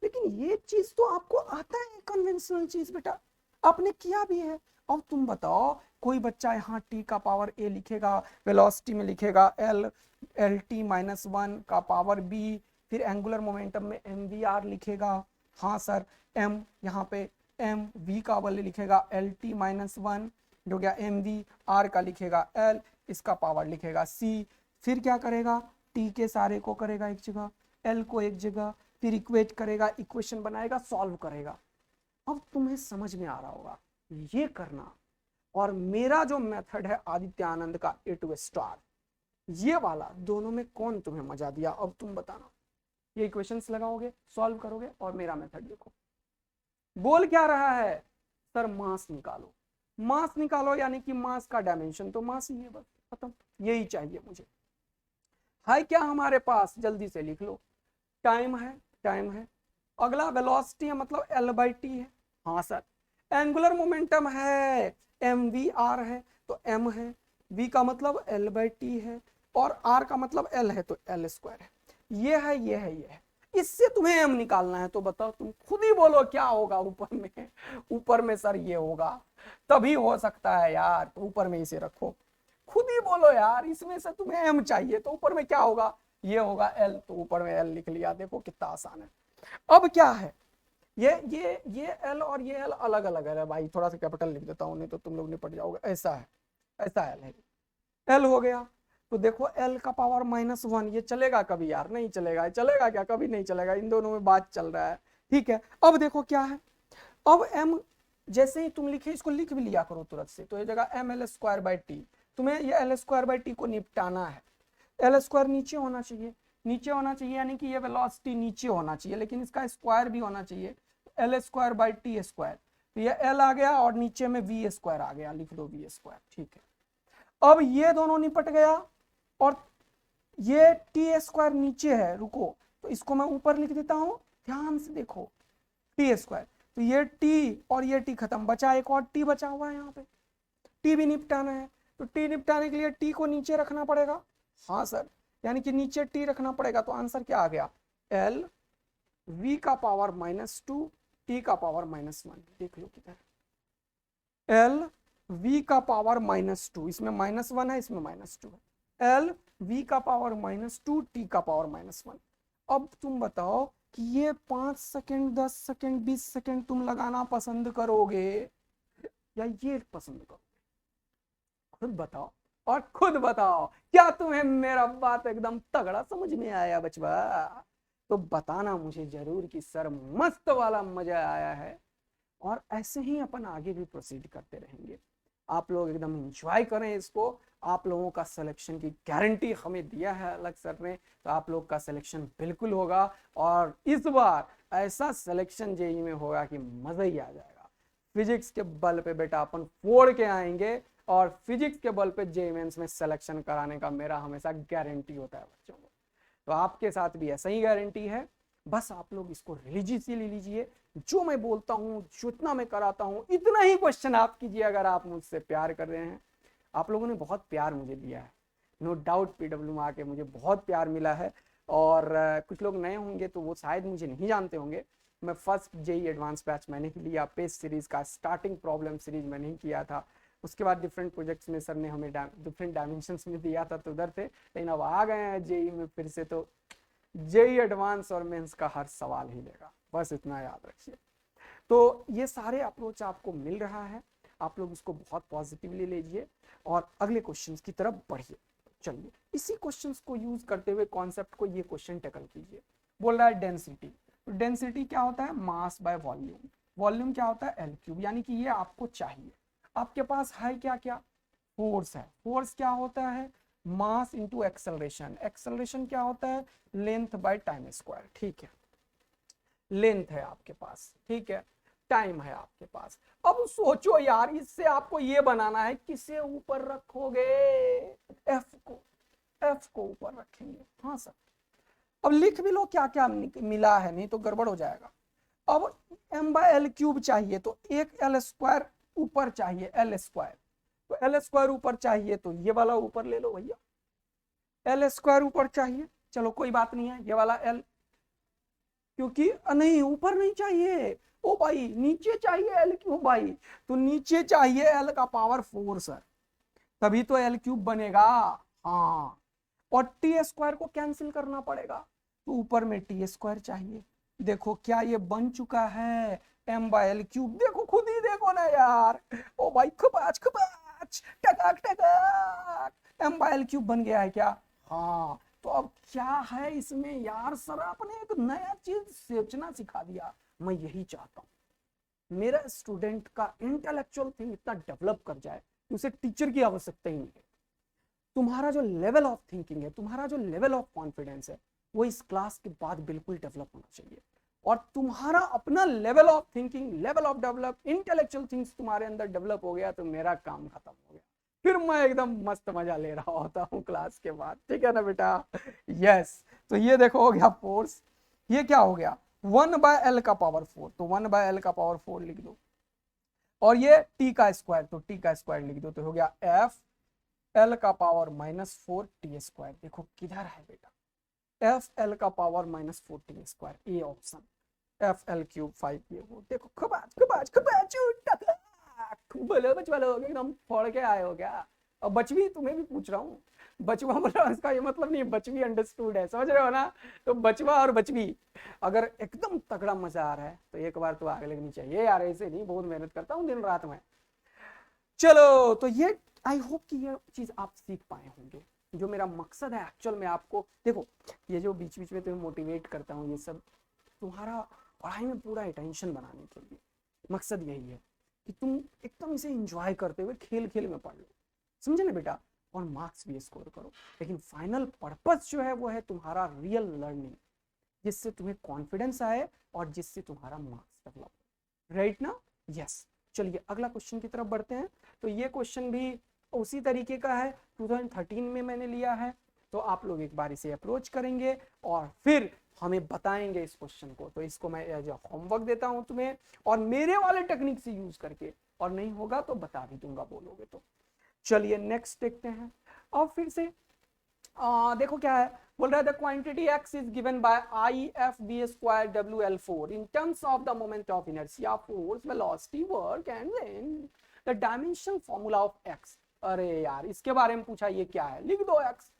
लेकिन ये चीज तो आपको आता है, कन्वेंशनल चीज बेटा, आपने किया भी है। अब तुम बताओ, कोई बच्चा यहाँ t का पावर a लिखेगा, वेलोसिटी में लिखेगा LT-1 का पावर b, फिर एंगुलर मोमेंटम में mvr लिखेगा। हाँ सर, m यहाँ पे mv का वाले लिखेगा LT-1, जो गया mv, r का लिखेगा l, इसका पावर लिखेगा c, फिर क्या करेगा, t के सारे को करेगा एक जगह, l को एक जगह, फिर इक्वेट करेगा, इक्वेशन बनाएगा, सॉल्व करेगा। अब तुम्हें समझ में आ रहा होगा ये करना। और मेरा जो मेथड है आदित्य आनंद का A to स्टार, ये वाला, दोनों में कौन तुम्हें मजा दिया, अब तुम बताना। ये इक्वेशंस लगाओगे, सॉल्व करोगे, और मेरा मेथड देखो। बोल क्या रहा है सर, मास निकालो। मास निकालो यानी कि मास का डायमेंशन तो मास ही है, बस खत्म, यही चाहिए मुझे। है क्या हमारे पास, जल्दी से लिख लो, टाइम है, टाइम है, अगला वेलोसिटी है, मतलब L/T है। हाँ सर, एंगुलर मोमेंटम है, mvr है, तो m है, v का मतलब L/T है, और r का मतलब l है, तो l स्क्वायर है। ये है, ये है, ये है, इससे तुम्हें m निकालना है। तो बताओ, तुम खुद ही बोलो क्या होगा ऊपर में। ऊपर में सर ये होगा, तभी हो सकता है यार, तो ऊपर में इसे रखो, खुद ही बोलो यार, इसमें से तुम्हें m चाहिए, तो ऊपर में क्या होगा, ये होगा l, तो ऊपर में l लिख लिया। देखो कितना आसान है। अब क्या है, ये एल और ये एल अलग अलग है भाई, थोड़ा सा कैपिटल लिख देता हूँ नहीं तो तुम लोग निपट जाओगे। ऐसा है, ऐसा एल है, एल हो गया। तो देखो एल का पावर -1, ये चलेगा कभी यार? नहीं चलेगा। चलेगा क्या? कभी नहीं चलेगा। इन दोनों में बात चल रहा है, ठीक है। अब देखो क्या है, अब m जैसे ही तुम लिखे, इसको लिख भी लिया करो तुरंत से, तो ये जगह ml²/t, तुम्हें ये l²/t को निपटाना है। l² नीचे होना चाहिए, नीचे होना चाहिए, यानी कि ये वेलोसिटी नीचे होना चाहिए, लेकिन इसका स्क्वायर भी होना चाहिए, l²/t²। तो ये l आ गया और नीचे में v² आ गया, लिख दो v², ठीक है। अब ये दोनों निपट गया और ये t² नीचे है, रुको, तो इसको मैं ऊपर लिख देता हूं, ध्यान से देखो, t²। तो ये t और ये t खत्म, बचा एक और t बचा हुआ है यहाँ पे, t भी निपटाना है। तो t निपटाने के लिए t को नीचे रखना पड़ेगा, हाँ सर, यानी कि नीचे t रखना पड़ेगा। तो आंसर क्या आ गया, l v का पावर -2 t का पावर -1। देख लो किधर, l v का पावर -2, इसमें -1 है, इसमें -2 है, l v का पावर -2 t का पावर -1। अब तुम बताओ कि ये 5 सेकंड, 10 सेकंड, 20 सेकंड तुम लगाना पसंद करोगे या ये पसंद करोगे? खुद बताओ, और खुद बताओ, क्या तुम्हें मेरा बात एकदम तगड़ा समझ में आया बचवा? तो बताना मुझे जरूर कि सर मस्त वाला मजा आया है। और ऐसे ही अपन आगे भी प्रोसीड करते रहेंगे। आप लोग एकदम एंजॉय करें इसको। आप लोगों का सिलेक्शन की गारंटी हमें दिया है अलग सर ने, तो आप लोग का सिलेक्शन बिल्कुल होगा। और इस बार ऐसा सिलेक्शन जेई में होगा कि मजा ही आ जाएगा। फिजिक्स के बल पे बेटा अपन फोड़ के आएंगे, और फिजिक्स के बल पे जेई मेंस में सिलेक्शन कराने का मेरा हमेशा गारंटी होता है बच्चों को। तो आपके साथ भी ऐसा ही गारंटी है। बस आप लोग इसको रिलीजियसली लीजिए, जो मैं बोलता हूँ, जितना मैं कराता हूँ, इतना ही क्वेश्चन आप कीजिए अगर आप मुझसे प्यार कर रहे हैं। आप लोगों ने बहुत प्यार मुझे दिया है, नो डाउट पीडब्ल्यू में आके मुझे बहुत प्यार मिला है। और कुछ लोग नए होंगे तो वो शायद मुझे नहीं जानते होंगे। मैं फर्स्ट जेई एडवांस बैच मैंने ही लिया, पेज सीरीज का स्टार्टिंग प्रॉब्लम सीरीज मैंने ही किया था। उसके बाद डिफरेंट प्रोजेक्ट्स में सर ने हमें डिफरेंट डायमेंशंस में दिया था, तो उधर थे। लेकिन अब आ गए हैं जेई में फिर से, तो जेई एडवांस और मेंस का हर सवाल ही लेगा, बस इतना याद रखिए। तो ये सारे अप्रोच आपको मिल रहा है, आप लोग इसको बहुत पॉजिटिवली लीजिए और अगले क्वेश्चंस की तरफ बढ़िए। चलिए इसी क्वेश्चंस को यूज करते हुए कॉन्सेप्ट को ये क्वेश्चन टैकल कीजिए। बोल रहा है डेंसिटी। तो डेंसिटी क्या होता है, मास बाय वॉल्यूम। वॉल्यूम क्या होता है, L3, यानी कि ये आपको चाहिए। आपके पास है क्या क्या, फोर्स है। फोर्स क्या होता है, मास इंटू एक्सेलरेशन। एक्सेलरेशन क्या होता है, लेंथ बाय टाइम स्क्वायर, ठीक है। लेंथ है आपके पास, ठीक है, टाइम है आपके पास। अब सोचो यार, इससे आपको ये बनाना है, किसे ऊपर रखोगे, एफ को। एफ को ऊपर रखेंगे, हाँ सर। अब लिख भी लो क्या क्या मिला है, नहीं तो गड़बड़ हो जाएगा। अब m/l³ चाहिए, तो एक l² ऊपर चाहिए, l²। तो l² ऊपर चाहिए, तो ये वाला ऊपर ले लो भैया, l² ऊपर चाहिए। चलो कोई बात नहीं है, ये वाला l, क्योंकि नहीं ऊपर नहीं चाहिए, ओ भाई नीचे चाहिए l क्यूब भाई। तो नीचे चाहिए l का पावर 4 सर, तभी तो l³ बनेगा। हाँ, और t² को कैंसिल करना पड़ेगा, तो ऊपर में t² चाहिए। देखो क्या ये बन चुका है, m/l³। देखो खुद ही देखो ना यार, ओ भाई खपाच खपाच टकाक टकाक, m/l³ बन गया है क्या? हाँ। तो अब क्या है इसमें यार, सर आपने एक नया चीज सोचना सिखा दिया। मैं यही चाहता हूँ मेरा स्टूडेंट का इंटेलेक्चुअल थिंग इतना डेवलप कर जाए कि उसे टीचर की आवश्यकता ही नहीं है। तुम्हारा जो लेवल ऑफ थिंकिंग है, तुम्हारा जो लेवल ऑफ कॉन्फिडेंस है, वो इस क्लास के बाद बिल्कुल डेवलप होना चाहिए। और तुम्हारा अपना level of thinking, level of develop, intellectual things तुम्हारे अंदर डेवलप हो गया, तो मेरा काम खत्म हो गया। फिर मैं एकदम मस्त मजा ले रहा होता हूँ क्लास के बाद, ठीक है ना बेटा? यस। तो ये देखो हो गया फोर्स। ये क्या हो गया, 1/l का पावर 4, तो 1/l का पावर 4 लिख दो। और ये t का स्क्वायर, तो t का स्क्वायर लिख दो, तो हो गया f l का पावर -4 t²। देखो किधर है बेटा, एफ एल का power -4 t², A option. FL³ 5, ये वो देखो, खबाज खबाज खबाज बोलो बच वालों, एकदम फोड़ के आए हो क्या? और बचवी तुम्हें भी पूछ रहा हूँ, बचवा मतलब इसका ये मतलब नहीं बचवी अंडरस्टूड है, समझ रहे हो ना। तो बचवा और बचवी, अगर एकदम तगड़ा मजा आ रहा है तो एक बार तो आग लगनी चाहिए यार, ऐसे नहीं, बहुत मेहनत करता हूँ दिन रात में। चलो तो ये आई होप कि ये चीज आप सीख पाए होंगे। जो मेरा मकसद है एक्चुअल में, आपको देखो ये जो बीच बीच में तुम्हें मोटिवेट करता हूँ, ये सब तुम्हारा पढ़ाई में पूरा अटेंशन बनाने के लिए मकसद यही है कि तुम एकदम इसे एंजॉय करते हुए खेल खेल में पढ़ लो, समझे ना बेटा, और मार्क्स भी स्कोर करो। लेकिन फाइनल पर्पस जो है वो है तुम्हारा रियल लर्निंग, जिससे तुम्हें कॉन्फिडेंस आए और जिससे तुम्हारा मार्क्स डेवलप, राइट ना। यस, चलिए अगला क्वेश्चन की तरफ बढ़ते हैं। तो ये क्वेश्चन भी उसी तरीके का है, 2013 में मैंने लिया है। तो आप लोग एक बार इसे अप्रोच करेंगे और फिर हमें बताएंगे इस क्वेश्चन को। तो इसको मैं एज होमवर्क देता हूं तुम्हें, और मेरे वाले टेक्निक से यूज करके, और नहीं होगा तो बता भी दूंगा बोलोगे तो। चलिए नेक्स्ट देखते हैं। अब फिर से देखो क्या है, बोल रहा है the quantity x is given by IFB square WL4 in terms of the moment of inertia, force, velocity, work and then the dimension formula of x। अरे यार इसके बारे में पूछा, ये क्या है, लिख दो x।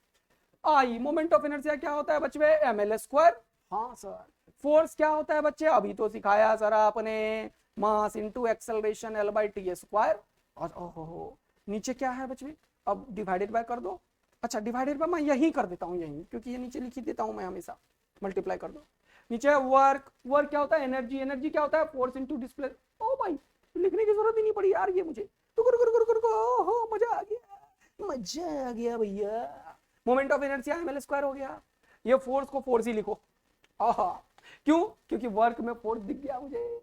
I moment of inertia क्या होता है बच्चे, ml स्क्वायर। हाँ सर। फोर्स क्या होता है बच्चे, अभी तो सिखाया सर आपने, mass into acceleration L/T square. और ओहो नीचे क्या है बच्चे, अब डिवाइडेड बाय कर दो। अच्छा डिवाइडेड बाय मैं यही कर देता हूँ, यही, क्योंकि ये नीचे लिख ही देता हूँ मैं हमेशा, मल्टीप्लाई कर दो। नीचे वर्क, वर्क क्या होता है, एनर्जी, एनर्जी क्या होता है, फोर्स इनटू डिस्प्ले। ओ भाई लिखने की जरूरत ही नहीं पड़ी यार ये मुझे, तो ओहो मजा आ गया, मजा आ गया भैया। Moment of inertia ml square हो गया। ये फोर्स को फोर्स ही लिखो, आहा, क्यों, क्योंकि वर्क में फोर्स दिख गया मुझे,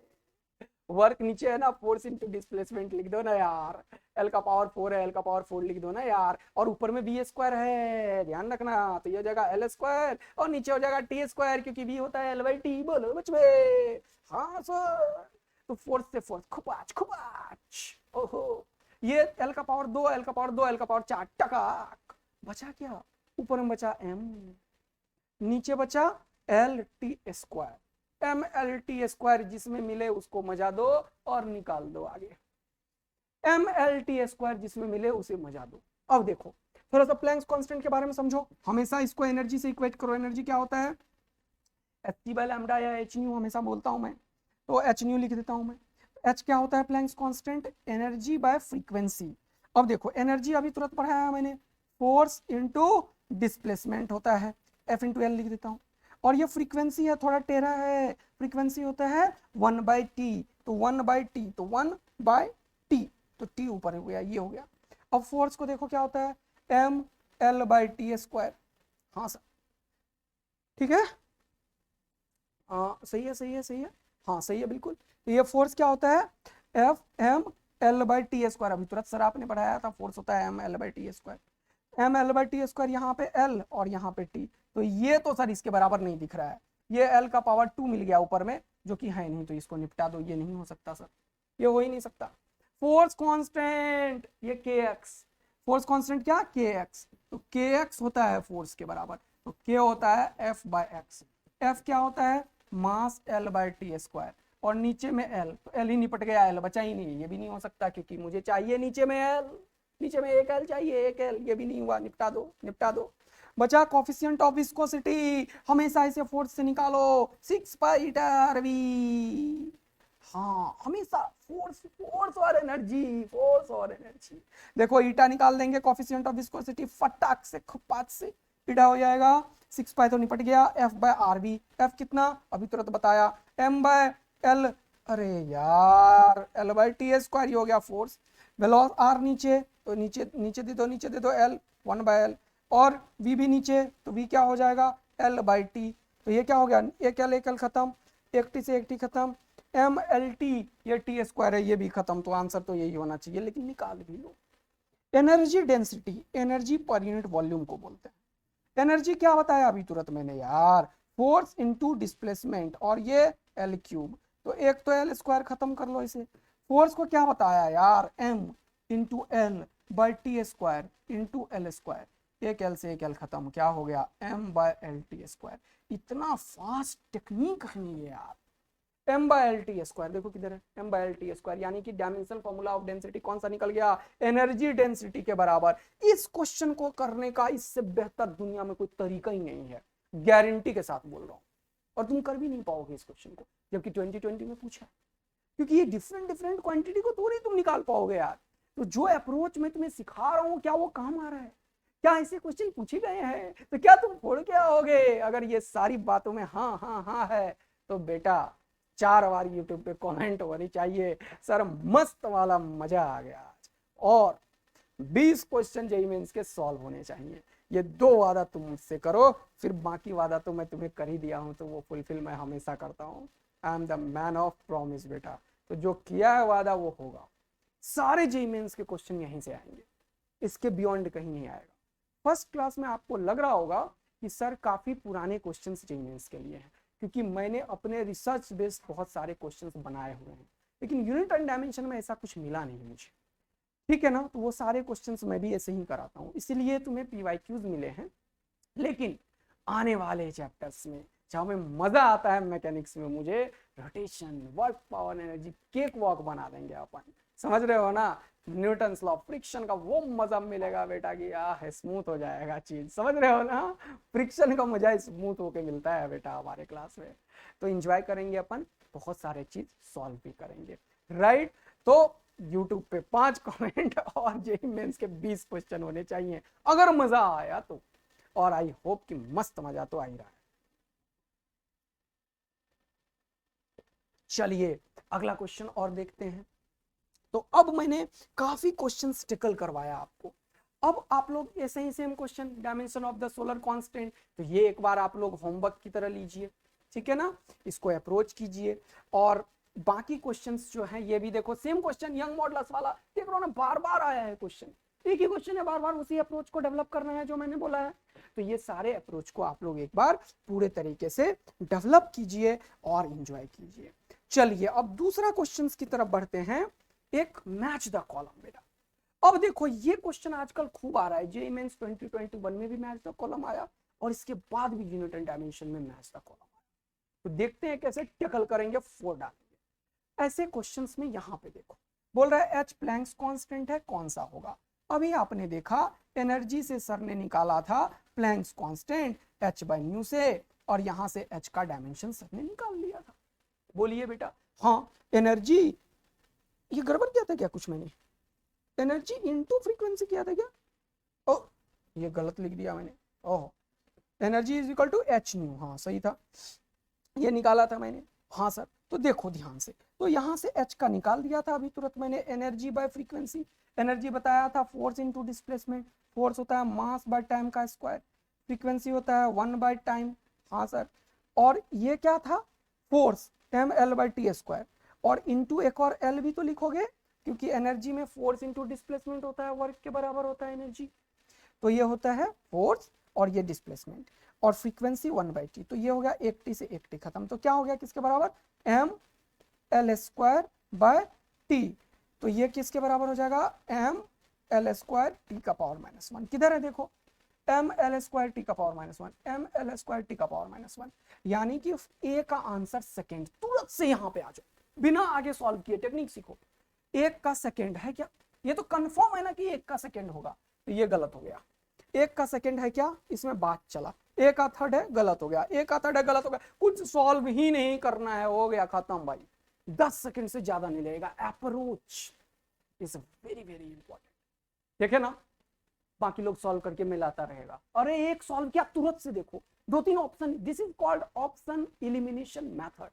वर्क नीचे है ना, फोर्स इनटू डिस्प्लेसमेंट लिख दो ना यार, एल का पावर 4 है, एल का पावर 4 लिख दो ना यार, और ऊपर में बी स्क्वायर है, ध्यान रखना, तो ये हो जाएगा एल स्क्वायर और नीचे हो जाएगा टी स्क्वायर, क्योंकि बी होता है L/T। बोलो बच्चे, हाँ सर। तो फोर्स से फोर्स खुपाच खुपाच, ओहो, ये एल का पावर 2, एल का पावर 2, एल का पावर 4, टका। बचा क्या, ऊपर में बचा m, नीचे बचा LT स्क्वायर, MLT स्क्वायर जिसमें मिले उसको मजा दो और निकाल दो आगे, MLT स्क्वायर जिसमें मिले उसे मजा दो। अब देखो थोड़ा सा प्लैंक्स कांस्टेंट के बारे में समझो, हमेशा इसको एनर्जी से इक्वेट करो। एनर्जी क्या होता है, H/λ या hν हमेशा बोलता हूं मैं, तो hν लिख देता हूं मैं। H क्या होता है, Planck's constant, energy by frequency. अब देखो एनर्जी अभी तुरंत पढ़ाया मैंने, फोर्स इनटू डिस्प्लेसमेंट होता है, F इनटू एल लिख देता हूं। और ये फ्रीक्वेंसी है, थोड़ा टेढ़ा है, फ्रीक्वेंसी होता है 1/t, तो 1/t, तो 1/t, तो t ऊपर हो गया, ये हो गया। अब फोर्स को देखो क्या होता है, mL/t स्क्वायर। हाँ सर ठीक है, हाँ सही है सही है सही है, हाँ सही है बिल्कुल। तो ये फोर्स क्या होता है, F/mL/t स्क्वायर, अभी तुरंत सर आपने पढ़ाया था, फोर्स होता है mL/t स्क्वायर, mL/t स्क्वायर, यहाँ पे L और यहाँ पे T। तो ये तो सर इसके बराबर नहीं दिख रहा है, ये L का पावर 2 मिल गया ऊपर में, जो कि है नहीं, तो इसको निपटा दो, ये नहीं हो सकता सर, ये हो ही नहीं सकता। फोर्स कांस्टेंट, ये kx, फोर्स कांस्टेंट क्या, kx, तो kx होता है फोर्स के बराबर, तो k होता है F/x, F क्या होता है, मास L/T स्क्वायर, और नीचे में L, तो L ही निपट गया, L बचा ही नहीं, ये भी नहीं हो सकता, क्योंकि मुझे चाहिए नीचे में L, नीचे में एक L चाहिए, एक L, ये भी नहीं हुआ, निपटा दो निपटा दो। बचा कोफिशिएंट ऑफ विस्कोसिटी, हमेशा इसे फोर्स से निकालो, 6π/v। हाँ हमेशा फोर्स, फोर्स और एनर्जी, फोर्स और एनर्जी। देखो ईटा निकाल देंगे, कोफिशिएंट ऑफ विस्कोसिटी, फटाक से खपात से ईटा हो जाएगा, 6π तो निपट गया, F/RV, F कितना अभी तुरंत बताया, m/L, अरे यार L/T स्क्वायर हो गया फोर्स, वेलोस R नीचे, तो नीचे नीचे दे दो, नीचे दे दो L, 1/L, और V भी नीचे, तो V क्या हो जाएगा, L/T, तो ये क्या हो गया, एक L खत्म, एक T से एक T खत्म, MLT, ये T स्क्वायर है, ये भी खत्म, तो आंसर तो यही होना चाहिए, लेकिन निकाल भी लो। Energy density, energy per unit volume को बोलते हैं। एनर्जी क्या बताया अभी तुरंत मैंने यार, फोर्स इनटू डिस्प्लेसमेंट, और ये L3, तो एक तो L स्क्वायर खत्म कर लो इसे। फोर्स को क्या बताया यार, M into L/T square into L square, एक L से एक L खत्म, क्या हो गया, M/LT स्क्वायर। इतना फास्ट टेक्निक है ये यार, m by L T square, देखो किधर है, m by L T square, यानी कि डायमेंशन फॉर्मूला ऑफ डेंसिटी कौन सा निकल गया, एनर्जी डेंसिटी के बराबर। इस क्वेश्चन को करने का इससे बेहतर दुनिया में कोई तरीका ही नहीं है, गारंटी के साथ बोल रहा हूं। और तुम कर भी नहीं पाओगे इस क्वेश्चन को, जबकि 2020 में पूछा, क्योंकि ये डिफरेंट डिफरेंट क्वांटिटी को थोड़ी तुम निकाल पाओगे यार। तो जो अप्रोच मैं तुम्हें सिखा रहा हूं, क्या वो काम आ रहा है? क्या ऐसे क्वेश्चन पूछे गए हैं? तो क्या तुम फोड़ के आओगे? अगर ये सारी बातों में हाँ हाँ हाँ है तो बेटा 4 बार यूट्यूब पे कमेंट होनी चाहिए, सर मस्त वाला मजा आ गया आज, और 20 क्वेश्चन जेईई मेंस के सॉल्व होने चाहिए। ये 2 वादा तुम मुझसे करो, फिर बाकी वादा तो मैं तुम्हें कर ही दिया हूं, तो वो फुलफिल मैं हमेशा करता हूं। I am the man of promise बेटा। तो जो किया है वादा वो होगा। सारे जेईई मेंस के क्वेश्चन यहीं से आएंगे, इसके बियॉन्ड कहीं नहीं आएगा। फर्स्ट क्लास में आपको लग रहा होगा कि सर काफी पुराने क्वेश्चंस जेईई मेंस के लिए हैं, क्योंकि मैंने अपने रिसर्च बेस्ड बहुत सारे क्वेश्चंस बनाए हुए हैं, लेकिन यूनिट एंड डायमेंशन में ऐसा कुछ मिला नहीं मुझे, ठीक है ना। तो वो सारे क्वेश्चंस मैं भी ऐसे ही कराता हूँ, इसीलिए तुम्हें पीवाईक्यूज मिले हैं। लेकिन आने वाले चैप्टर्स में जहाँ में मजा आता है मैकेनिक्स में, मुझे rotation, work, power, energy, cake walk बना देंगे अपन, समझ रहे हो ना। न्यूटन्स लॉ, फ्रिक्शन का वो मजा मिलेगा बेटा कि है स्मूथ हो जाएगा चीज, समझ रहे हो ना। फ्रिक्शन का मजा स्मूथ होके मिलता है बेटा हमारे क्लास में। तो एंजॉय करेंगे अपन, बहुत सारे चीज सॉल्व भी करेंगे, राइट। तो यूट्यूब पे 5 कमेंट और जेईई मेंस के 20 क्वेश्चन होने चाहिए, अगर मजा आया तो। और आई होप कि मस्त मजा तो आ ही रहा है। चलिए अगला क्वेश्चन और देखते हैं। तो अब मैंने काफी क्वेश्चंस टिकल करवाया आपको। अब आप लोग ऐसे ही same question, dimension of the solar constant, तो ये एक बार आप लोग होमवर्क की तरह लीजिए, ठीक है ना, इसको अप्रोच कीजिए। और बाकी क्वेश्चंस जो हैं ये भी देखो, सेम क्वेश्चन यंग मॉडल्स वाला, देख रहा ना, बार बार आया है क्वेश्चन, एक ही क्वेश्चन है, बार बार उसी अप्रोच को डेवलप करना है जो मैंने बोला है। तो ये सारे अप्रोच को आप लोग एक बार पूरे तरीके से डेवलप कीजिए और एंजॉय कीजिए। चलिए अब दूसरा क्वेश्चन की तरफ बढ़ते हैं, एक मैच द कॉलम बेटा। अब देखो ये क्वेश्चन आजकल खूब आ रहा है, जेईई मेंस 2021 में भी मैच द कॉलम आया, और इसके बाद भी यूनिट एंड डायमेंशन में मैच द कॉलम आया। तो देखते हैं कैसे टैकल करेंगे, 4 डालेंगे ऐसे क्वेश्चंस में। यहां पे देखो बोल रहा है एच प्लैंक्स कांस्टेंट है, कौन सा होगा। अभी आपने देखा एनर्जी से सर ने निकाला था Planck's constant H by nu से, और यहां से एच का डायमेंशन सर ने निकाल लिया था। बोलिए बेटा, हाँ एनर्जी, ये गड़बड़ किया था क्या कुछ मैंने, एनर्जी इनटू फ्रीक्वेंसी किया था क्या, ओ ये गलत लिख दिया मैंने, oh energy is equal to H nu, हाँ सही था, ये निकाला था मैंने, हाँ सर। तो देखो ध्यान से, तो यहाँ से एच का निकाल दिया था अभी तुरंत मैंने, एनर्जी बाय फ्रीक्वेंसी, एनर्जी बताया था फोर्स इनटू डिस्प्लेसमेंट, फोर्स होता है मास बाय टाइम का स्क्वायर, फ्रीक्वेंसी होता है 1 बाय टाइम, हाँ सर। और ये क्या था, force M L by T square, और इनटू एक और एल भी तो लिखोगे, क्योंकि एनर्जी में फोर्स इनटू डिस्प्लेसमेंट होता है, वर्क के बराबर होता है एनर्जी। तो ये होता है फोर्स और ये डिस्प्लेसमेंट, और फ्रीक्वेंसी 1 बाई टी, तो ये हो गया 1 टी से 1 टी खत्म, तो क्या हो गया किसके बराबर, M L square by T. तो ये किसके बराबर हो जाएगा, एम एल स्क्वायर टी का पावर -1, किधर है देखो, एम एल स्क्वायर टी का power -1, M L square T का पावर -1, यानी कि ए का आंसर सेकेंड, तुरंत से यहाँ पे आ जाओ, बिना आगे सॉल्व किए, टेक्निक सीखो। 1 का सेकेंड है क्या, ये तो कंफर्म है ना कि 1 का सेकेंड होगा, तो ये गलत हो गया। 1 का सेकेंड है क्या, इसमें बात चला, 1 का थर्ड है, गलत हो गया, 1 का थर्ड है, गलत हो गया, कुछ सॉल्व ही नहीं करना है, हो गया खत्म भाई, 10 सेकेंड से ज्यादा नहीं लगेगा। Approach is very very important, देखे ना, बाकी लोग सॉल्व करके मिलाता रहेगा, अरे एक सॉल्व किया तुरंत से देखो 2-3 option, this is called option elimination method,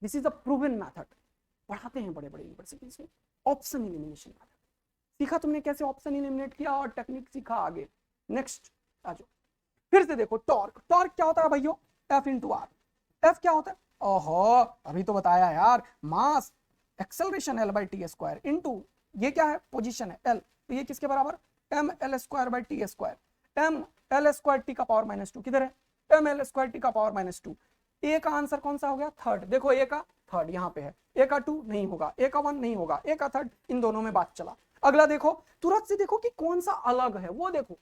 this is a proven method, पढ़ाते हैं बड़े बड़े यूनिवर्सिटीज में, ऑप्शन एलिमिनेशन मेथड। सीखा तुमने कैसे ऑप्शन एलिमिनेट किया, और टेक्निक सीखा आगे। नेक्स्ट आ जाओ, फिर से देखो टॉर्क, टॉर्क क्या होता है भाइयों, एफ इंटू आर, एफ क्या होता है, ओहो अभी तो बताया यार, mass acceleration L by T square into ये क्या है, पोजीशन है एल, तो ये किसके बराबर, M L square by T square, M L square T का पावर -2, किधर है, एम एल स्क्वायर टी का पावर -2। ए का आंसर कौन सा हो गया, थर्ड, देखो ए का थर्ड यहाँ पे है, ए का 2 नहीं होगा, ए का 1 नहीं होगा, ए का थर्ड, इन दोनों में बात चला। अगला देखो, तुरंत से देखो कि कौन सा अलग है, वो देखो,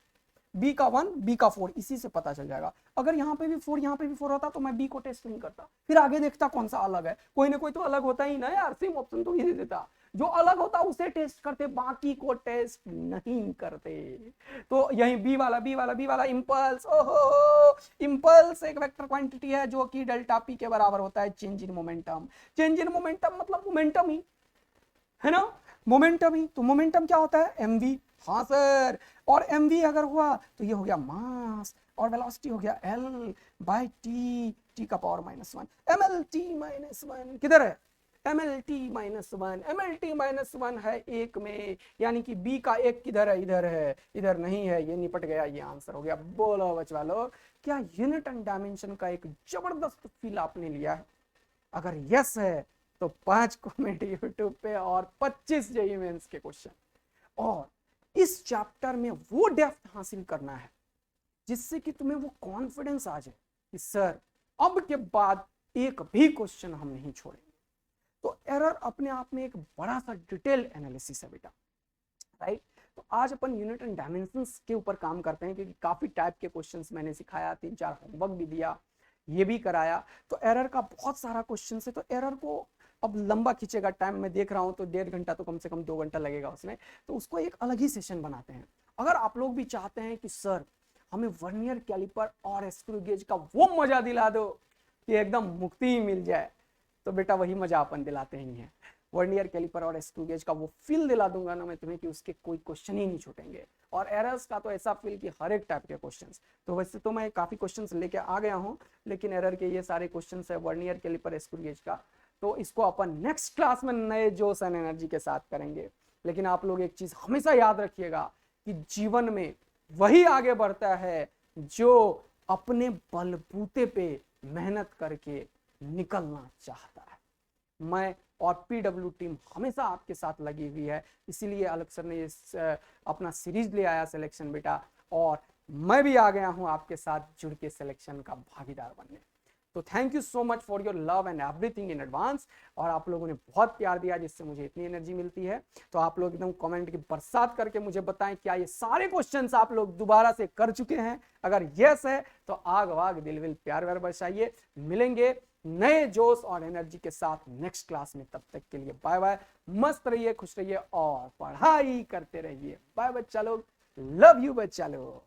बी का 1 बी का 4, इसी से पता चल जाएगा। अगर यहाँ पे भी 4 यहाँ पे भी 4 होता तो मैं बी को टेस्ट नहीं करता, फिर आगे देखता कौन सा अलग है। कोई ना कोई तो अलग होता ही ना यार, सेम ऑप्शन तो ही देता। जो अलग होता उसे टेस्ट करते, बाकी को टेस्ट नहीं करते। तो यही बी वाला इंपल्स, ओहो, इंपल्स एक वेक्टर क्वांटिटी है जो कि डेल्टा पी के बराबर होता है change in momentum. Change in momentum मतलब मोमेंटम ही है ना, मोमेंटम ही। तो मोमेंटम क्या होता है, mv। हाँ सर, और mv अगर हुआ तो ये हो गया मास, और वेलोसिटी हो गया l बाय टी, टी का पावर -1, mlt -1 किधर है, mlt -1, mlt -1 है एक में, यानी कि b का एक किधर है, इधर है, इधर नहीं है, ये निपट गया, ये आंसर हो गया। बोलो बचवा लोग, क्या यूनिट एंड डायमेंशन का एक जबरदस्त फील आपने लिया है? अगर यस है तो 5 कमेंट यूट्यूब पे और 25 जेईई मेंस के क्वेश्चन। और इस चैप्टर में वो डेप्थ हासिल करना है जिससे कि तुम्हें वो कॉन्फिडेंस आ जाए कि सर अब के बाद एक भी क्वेश्चन हम नहीं छोड़ेंगे। तो एरर अपने आप में एक बड़ा सा डिटेल एनालिसिस है बेटा, राइट। तो आज अपन यूनिट एंड डायमेंशंस के ऊपर काम करते हैं, क्योंकि काफी टाइप के क्वेश्चंस मैंने सिखाया, 3-4 होमवर्क भी दिया, ये भी कराया। तो एरर का बहुत सारा क्वेश्चन है, तो एरर को अब लंबा खींचेगा टाइम, मैं देख रहा हूं तो 1.5 घंटा तो कम से कम 2 घंटा लगेगा उसमें, तो उसको एक अलग ही सेशन बनाते हैं। अगर आप लोग भी चाहते हैं कि सर हमें वर्नियर कैलिपर और स्क्रू गेज का वो मजा दिला दो कि एकदम मुक्ति ही मिल जाए, तो बेटा वही मजा अपन दिलाते ही हैं। वर्नियर कैलिपर और स्क्रू गेज का वो फील दिला दूंगा ना मैं तुम्हें कि उसके कोई क्वेश्चन ही नहीं छूटेंगे। और एरर्स का तो ऐसा फील कि हर एक टाइप के क्वेश्चंस, तो वैसे तो मैं काफी क्वेश्चंस लेके आ गया हूं, लेकिन एरर के ये सारे क्वेश्चंस है वर्नियर कैलिपर स्क्रू गेज का, तो इसको अपन नेक्स्ट क्लास में नए जोश एंड एनर्जी के साथ करेंगे। लेकिन आप लोग एक चीज हमेशा याद रखिएगा कि जीवन में वही आगे बढ़ता है जो अपने बलबूते पे मेहनत करके निकलना चाहता है। मैं और पीडब्ल्यू टीम हमेशा आपके साथ लगी हुई है, इसीलिए अलग सर ने अपना सीरीज ले आया सिलेक्शन बेटा, और मैं भी आ गया हूं आपके साथ जुड़ के सिलेक्शन का भागीदार बनने। तो thank you so much for your love and everything in advance. और आप लोगों ने बहुत प्यार दिया जिससे मुझे इतनी एनर्जी मिलती है। तो आप लोग एकदम कमेंट की बरसात करके मुझे बताएं क्या ये सारे क्वेश्चंस आप लोग दोबारा से कर चुके हैं। अगर यस है तो आग वाग दिल विल प्यार व्यार बरसाइए। मिलेंगे नए जोश और एनर्जी के साथ नेक्स्ट क्लास में, तब तक के लिए बाय बाय। मस्त रहिए, खुश रहिए और पढ़ाई करते रहिए। बाय बच्चा लोग, लव यू बच्चा लोग।